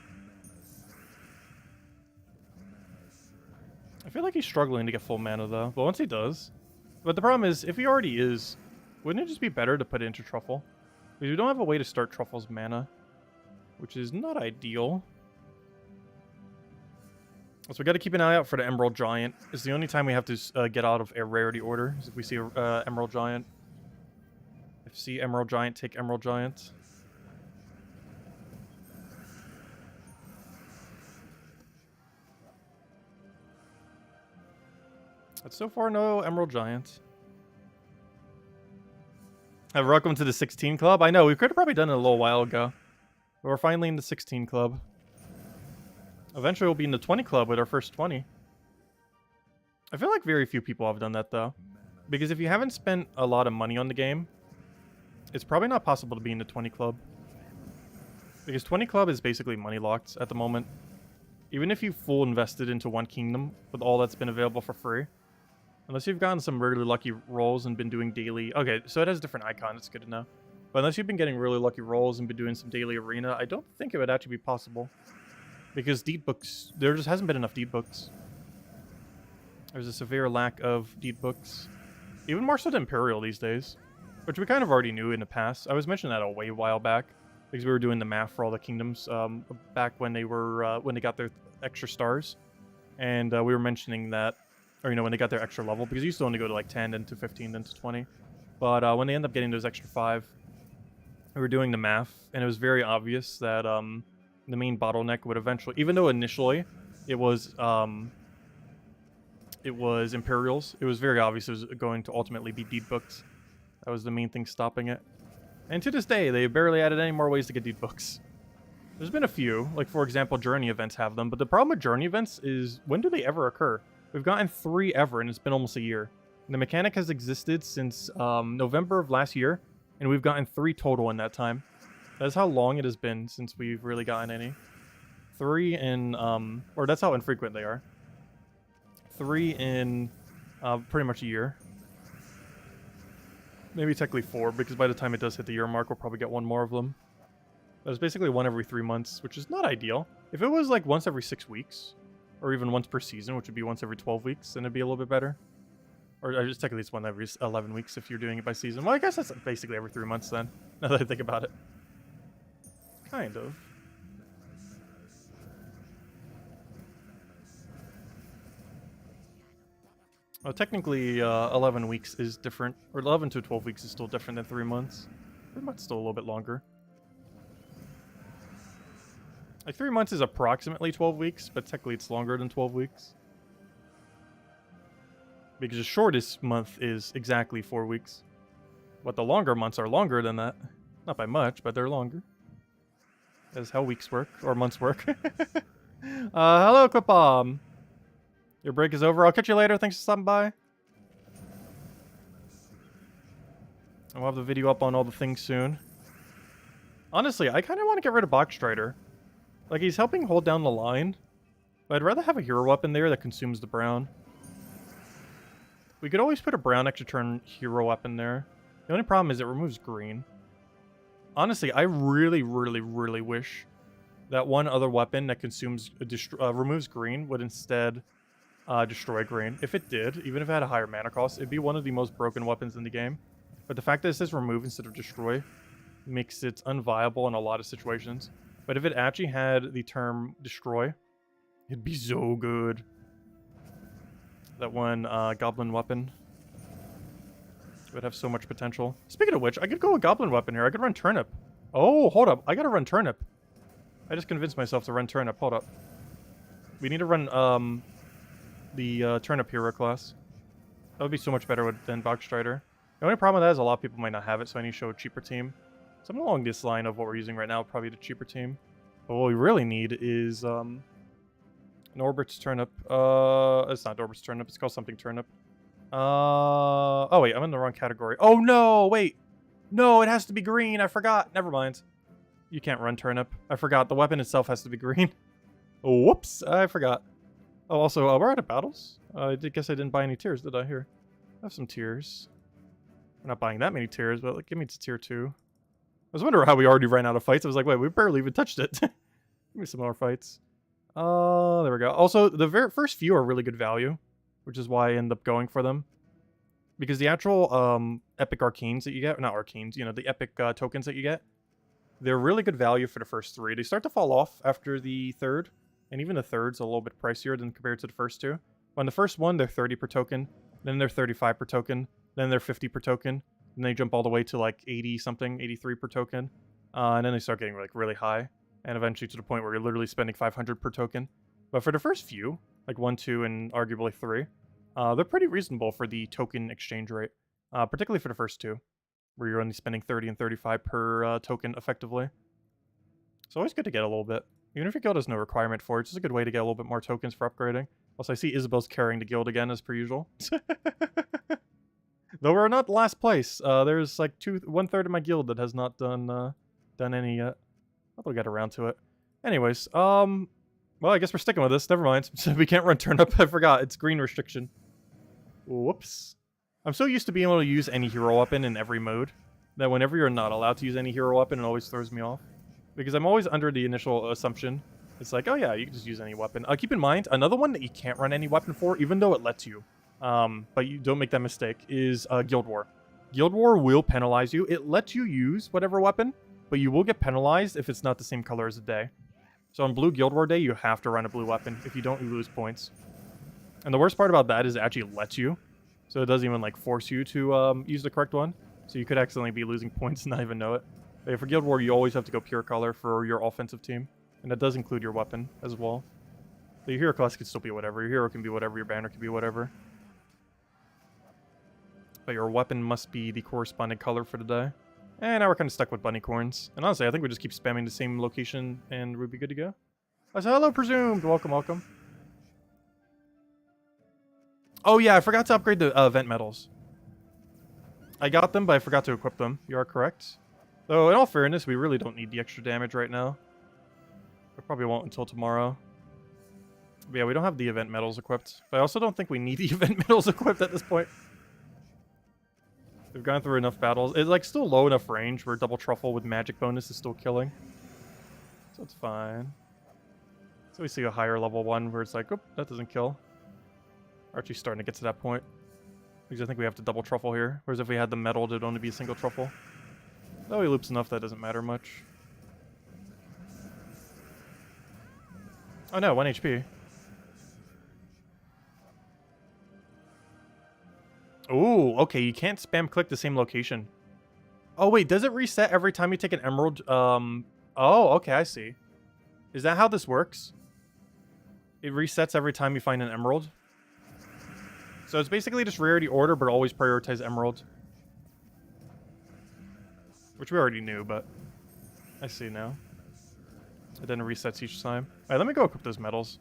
I feel like he's struggling to get full mana though, but once he does... But the problem is, if he already is, wouldn't it just be better to put it into Truffle? Because we don't have a way to start Truffle's mana, which is not ideal. So we got to keep an eye out for the Emerald Giant. It's the only time we have to get out of a rarity order, is if we see a Emerald Giant. If see Emerald Giant, take Emerald Giant. But so far, no Emerald Giant. Welcome to the 16 Club. I know, we could have probably done it a little while ago. But we're finally in the 16 Club. Eventually, we'll be in the 20 Club with our first 20. I feel like very few people have done that, though. Because if you haven't spent a lot of money on the game, it's probably not possible to be in the 20 Club. Because 20 Club is basically money locked at the moment. Even if you full invested into one kingdom with all that's been available for free. Unless you've gotten some really lucky rolls and been doing daily... Okay, so it has a different icon, it's good to know. But unless you've been getting really lucky rolls and been doing some daily arena, I don't think it would actually be possible. Because deed books, there just hasn't been enough deed books. There's a severe lack of deed books. Even more so than Imperial these days. Which we kind of already knew in the past. I was mentioning that a way while back. Because we were doing the math for all the kingdoms back when they were when they got their extra stars. And we were mentioning that, or you know, when they got their extra level. Because you used to only go to like 10, then to 15, then to 20. But when they end up getting those extra 5, we were doing the math. And it was very obvious that... the main bottleneck would eventually, even though initially it was Imperials, it was very obvious it was going to ultimately be deed books. That was the main thing stopping it. And to this day, they barely added any more ways to get deed books. There's been a few, like for example, journey events have them, but the problem with journey events is, when do they ever occur? We've gotten 3 ever, and it's been almost a year. And the mechanic has existed since November of last year, and we've gotten 3 total in that time. That's how long it has been since we've really gotten any. 3 in, or that's how infrequent they are. 3 in pretty much a year. Maybe technically 4, because by the time it does hit the year mark, we'll probably get 1 more of them. That's basically 1 every 3 months, which is not ideal. If it was like once every 6 weeks, or even once per season, which would be once every 12 weeks, then it'd be a little bit better. Or just technically it's 1 every 11 weeks if you're doing it by season. Well, I guess that's basically every 3 months then, now that I think about it. Kind of. Well, technically, 11 weeks is different. Or 11 to 12 weeks is still different than 3 months. 3 months is still a little bit longer. Like, 3 months is approximately 12 weeks, but technically it's longer than 12 weeks. Because the shortest month is exactly 4 weeks. But the longer months are longer than that. Not by much, but they're longer. That's how weeks work, or months work. Hello, Clip-Bomb. Your break is over. I'll catch you later. Thanks for stopping by. And we'll have the video up on all the things soon. Honestly, I kind of want to get rid of Boxstrider. Like, he's helping hold down the line. But I'd rather have a hero weapon there that consumes the brown. We could always put a brown extra turn hero weapon there. The only problem is it removes green. Honestly, I really, really, really wish that one other weapon that consumes removes green would instead destroy green. If it did, even if it had a higher mana cost, it'd be one of the most broken weapons in the game. But the fact that it says remove instead of destroy makes it unviable in a lot of situations. But if it actually had the term destroy, it'd be so good. That one goblin weapon would have so much potential. Speaking of which, I could go with goblin weapon here. I could run turnip. Oh, hold up. I gotta run turnip. I just convinced myself to run turnip. Hold up. We need to run the turnip hero class. That would be so much better than Boxstrider. The only problem with that is a lot of people might not have it, so I need to show a cheaper team. Something along this line of what we're using right now, probably the cheaper team. But what we really need is Norbert's turnip. It's not Norbert's turnip. It's called something turnip. Oh wait, I'm in the wrong category. Oh no, wait. No, it has to be green. I forgot. Never mind. You can't run turnip. I forgot. The weapon itself has to be green. Whoops, I forgot. Oh, also, we're out of battles. I guess I didn't buy any tiers, did I? Here, I have some tiers. I'm not buying that many tiers, but like, give me to tier 2. was wondering how we already ran out of fights. I was like, wait, we barely even touched it. Give me some more fights. There we go. Also, the very first few are really good value, which is why I end up going for them. Because the actual epic arcanes that you get, not arcanes, you know, the epic tokens that you get, they're really good value for the first 3. They start to fall off after the 3rd, and even the 3rd's a little bit pricier than compared to the first 2. But on the first one, they're 30 per token, then they're 35 per token, then they're 50 per token, and they jump all the way to like 80 something, 83 per token, and then they start getting like really high, and eventually to the point where you're literally spending 500 per token. But for the first few, like 1, 2, and arguably 3, they're pretty reasonable for the token exchange rate, particularly for the first 2, where you're only spending 30 and 35 per token effectively. It's always good to get a little bit. Even if your guild has no requirement for it, it's just a good way to get a little bit more tokens for upgrading. Also, I see Isabel's carrying the guild again, as per usual. Though we're not last place. There's like 1/3 of my guild that has not done any yet. I'll get around to it. Anyways, well, I guess we're sticking with this. Never mind. We can't run turnip. I forgot. It's green restriction. Whoops. I'm so used to being able to use any hero weapon in every mode that whenever you're not allowed to use any hero weapon, it always throws me off. Because I'm always under the initial assumption. It's like, oh yeah, you can just use any weapon. Keep in mind, another one that you can't run any weapon for, even though it lets you, but you don't make that mistake, is Guild War. Guild War will penalize you. It lets you use whatever weapon, but you will get penalized if it's not the same color as the day. So on Blue Guild War Day, you have to run a blue weapon. If you don't, you lose points. And the worst part about that is it actually lets you. So it doesn't even like force you to use the correct one. So you could accidentally be losing points and not even know it. But yeah, for Guild War, you always have to go pure color for your offensive team. And that does include your weapon as well. So your hero class can still be whatever. Your hero can be whatever. Your banner can be whatever. But your weapon must be the corresponding color for the day. And now we're kind of stuck with bunny corns. And honestly, I think we just keep spamming the same location and we'd be good to go. I said, hello, Presumed. Welcome, welcome. Oh yeah, I forgot to upgrade the event medals. I got them, but I forgot to equip them. You are correct. Though, in all fairness, we really don't need the extra damage right now. We probably won't until tomorrow. But yeah, we don't have the event medals equipped. But I also don't think we need the event medals equipped at this point. We've gone through enough battles. It's like still low enough range where double truffle with magic bonus is still killing. So it's fine. So we see a higher level one where it's like, oh, that doesn't kill. Archie's starting to get to that point. Because I think we have to double truffle here. Whereas if we had the metal, it'd only be a single truffle. Though he loops enough, that doesn't matter much. Oh no, 1 HP. Ooh, okay, you can't spam click the same location. Oh wait, does it reset every time you take an emerald? Oh, okay, I see. Is that how this works? It resets every time you find an emerald? So it's basically just rarity order, but always prioritize emerald. Which we already knew, but I see now. It then resets each time. Alright, let me go equip those medals.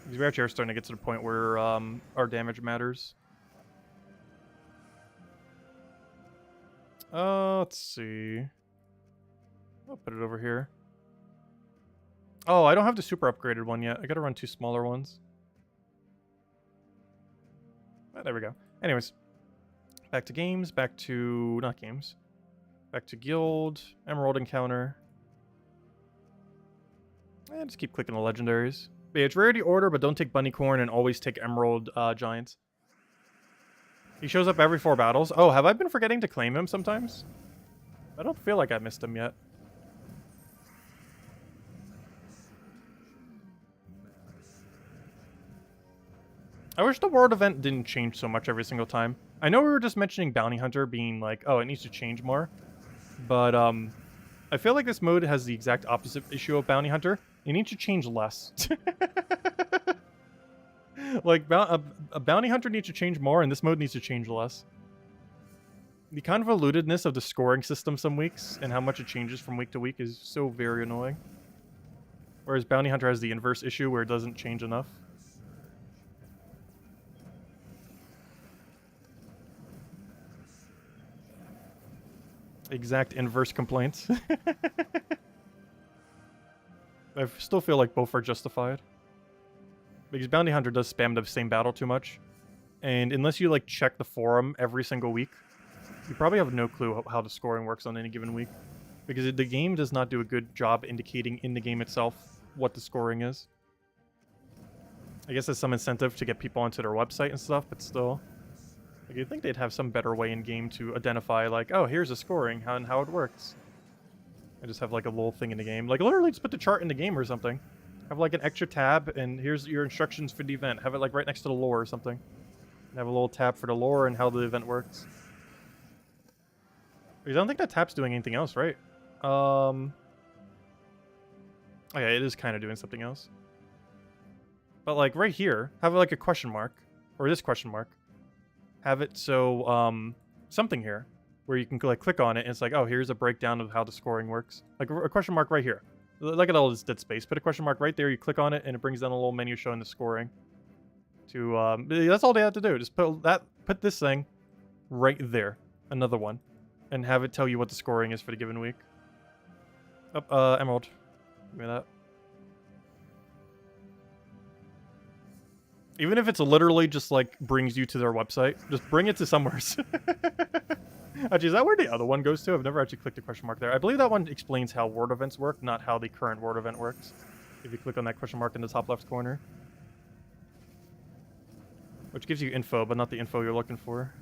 Because we actually are starting to get to the point where our damage matters. Let's see. I'll put it over here. Oh, I don't have the super upgraded one yet. I gotta run 2 smaller ones. Oh, there we go. Anyways. Back to games. Back to... not games. Back to guild. Emerald encounter. And just keep clicking the legendaries. But yeah, it's rarity order, but don't take bunny corn and always take emerald giants. He shows up every 4 battles. Oh, have I been forgetting to claim him sometimes? I don't feel like I missed him yet. I wish the world event didn't change so much every single time. I know we were just mentioning Bounty Hunter being like, oh, it needs to change more. But, I feel like this mode has the exact opposite issue of Bounty Hunter. It needs to change less. Like, a Bounty Hunter needs to change more, and this mode needs to change less. The convolutedness of the scoring system some weeks, and how much it changes from week to week is so very annoying. Whereas Bounty Hunter has the inverse issue where it doesn't change enough. Exact inverse complaints. I still feel like both are justified. Because Bounty Hunter does spam the same battle too much. And unless you, like, check the forum every single week, you probably have no clue how the scoring works on any given week. Because the game does not do a good job indicating in the game itself what the scoring is. I guess there's some incentive to get people onto their website and stuff, but still. Like, you'd think they'd have some better way in-game to identify, like, oh, here's the scoring and how it works. I just have, like, a little thing in the game. Like, literally just put the chart in the game or something. Have, like, an extra tab, and here's your instructions for the event. Have it, like, right next to the lore or something. And have a little tab for the lore and how the event works. Because I don't think that tab's doing anything else, right? Okay, it is kind of doing something else. But, like, right here, have, like, a question mark. Or this question mark. Have it so, something here. Where you can, like, click on it, and it's like, oh, here's a breakdown of how the scoring works. Like, a question mark right here. Look at all this dead space. Put a question mark right there, you click on it, and it brings down a little menu showing the scoring. To, that's all they have to do. Just put this thing right there. Another one. And have it tell you what the scoring is for the given week. Emerald. Give me that. Even if it's literally just, like, brings you to their website, just bring it to somewhere. Actually, is that where the other one goes to? I've never actually clicked a question mark there. I believe that one explains how word events work, not how the current word event works. If you click on that question mark in the top left corner. Which gives you info, but not the info you're looking for.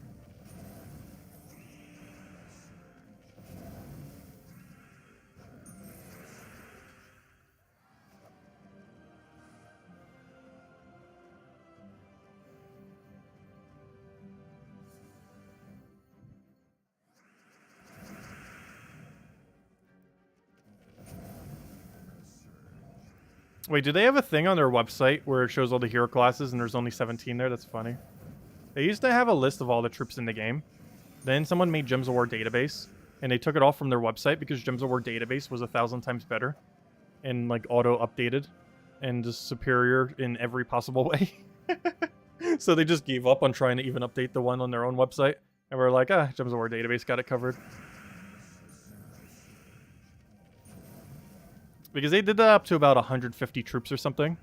Wait, do they have a thing on their website where it shows all the hero classes and there's only 17 there? That's funny. They used to have a list of all the troops in the game. Then someone made Gems of War database, and they took it off from their website because Gems of War database was 1,000 times better and, like, auto-updated and just superior in every possible way. So they just gave up on trying to even update the one on their own website. And we're like, Gems of War database got it covered. Because they did that up to about 150 troops or something.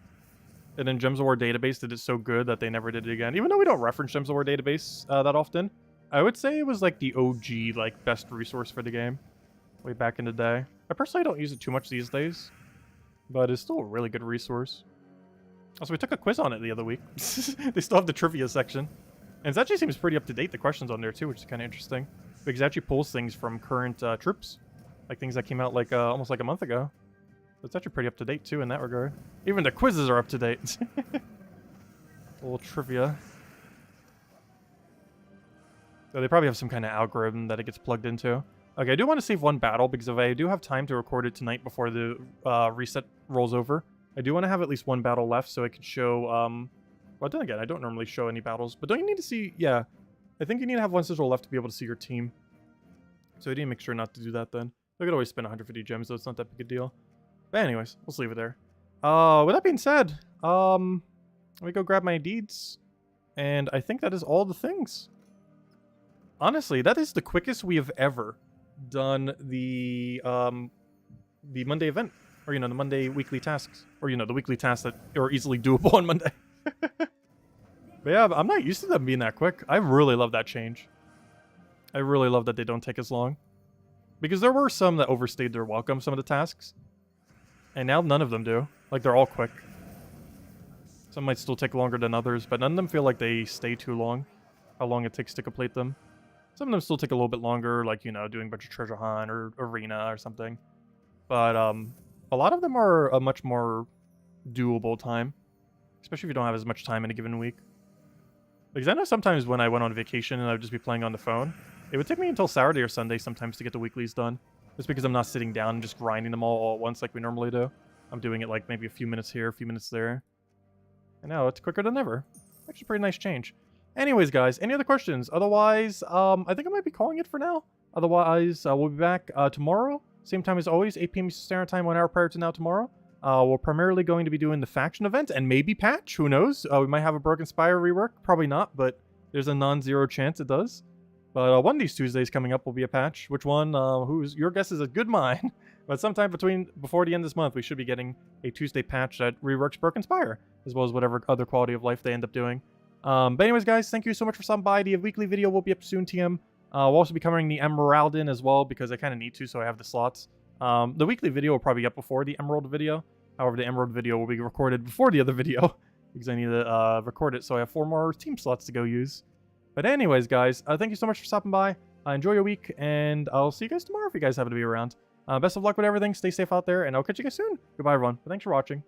And then Gems of War database did it so good that they never did it again. Even though we don't reference Gems of War database that often, I would say it was like the OG, like, best resource for the game. Way back in the day. I personally don't use it too much these days. But it's still a really good resource. Also, we took a quiz on it the other week. They still have the trivia section. And it actually seems pretty up to date, the questions on there too, which is kind of interesting. Because it actually pulls things from current troops. Like things that came out like almost like a month ago. It's actually pretty up to date too in that regard. Even the quizzes are up to date. A little trivia. So they probably have some kind of algorithm that it gets plugged into. Okay, I do want to save one battle because if I do have time to record it tonight before the reset rolls over, I do want to have at least one battle left so I could show. Well, then again, I don't normally show any battles, but don't you need to see? Yeah, I think you need to have one sigil left to be able to see your team. So I need to make sure not to do that then. I could always spend 150 gems, so it's not that big a deal. But anyways, we'll leave it there. With that being said, let me go grab my deeds. And I think that is all the things. Honestly, that is the quickest we have ever done the Monday event. Or, the Monday weekly tasks. Or, the weekly tasks that are easily doable on Monday. But yeah, I'm not used to them being that quick. I really love that change. I really love that they don't take as long. Because there were some that overstayed their welcome, some of the tasks. And now none of them do. Like, they're all quick. Some might still take longer than others, but none of them feel like they stay too long. How long it takes to complete them. Some of them still take a little bit longer, like, doing a bunch of treasure hunt or arena or something. But, a lot of them are a much more doable time. Especially if you don't have as much time in a given week. Because I know sometimes when I went on vacation and I would just be playing on the phone, it would take me until Saturday or Sunday sometimes to get the weeklies done. Just because I'm not sitting down and just grinding them all at once like we normally do. I'm doing it like maybe a few minutes here, a few minutes there. And now it's quicker than ever. Actually, a pretty nice change. Anyways, guys, any other questions? Otherwise, I think I might be calling it for now. Otherwise, we'll be back tomorrow. Same time as always, 8 p.m. Eastern Standard Time, 1 hour prior to now tomorrow. We're primarily going to be doing the faction event and maybe patch. Who knows? We might have a Broken Spire rework. Probably not, but there's a non-zero chance it does. But one of these Tuesdays coming up will be a patch. Which one? Your guess is as good mine. But sometime before the end of this month, we should be getting a Tuesday patch that reworks Broken Spire, as well as whatever other quality of life they end up doing. But anyways, guys, thank you so much for stopping by. The weekly video will be up soon, TM. We'll also be covering the Emerald as well because I kind of need to, so I have the slots. The weekly video will probably get before the Emerald video. However, the Emerald video will be recorded before the other video because I need to record it, so I have 4 more team slots to go use. But anyways, guys, thank you so much for stopping by. Enjoy your week, and I'll see you guys tomorrow if you guys happen to be around. Best of luck with everything. Stay safe out there, and I'll catch you guys soon. Goodbye, everyone. But thanks for watching.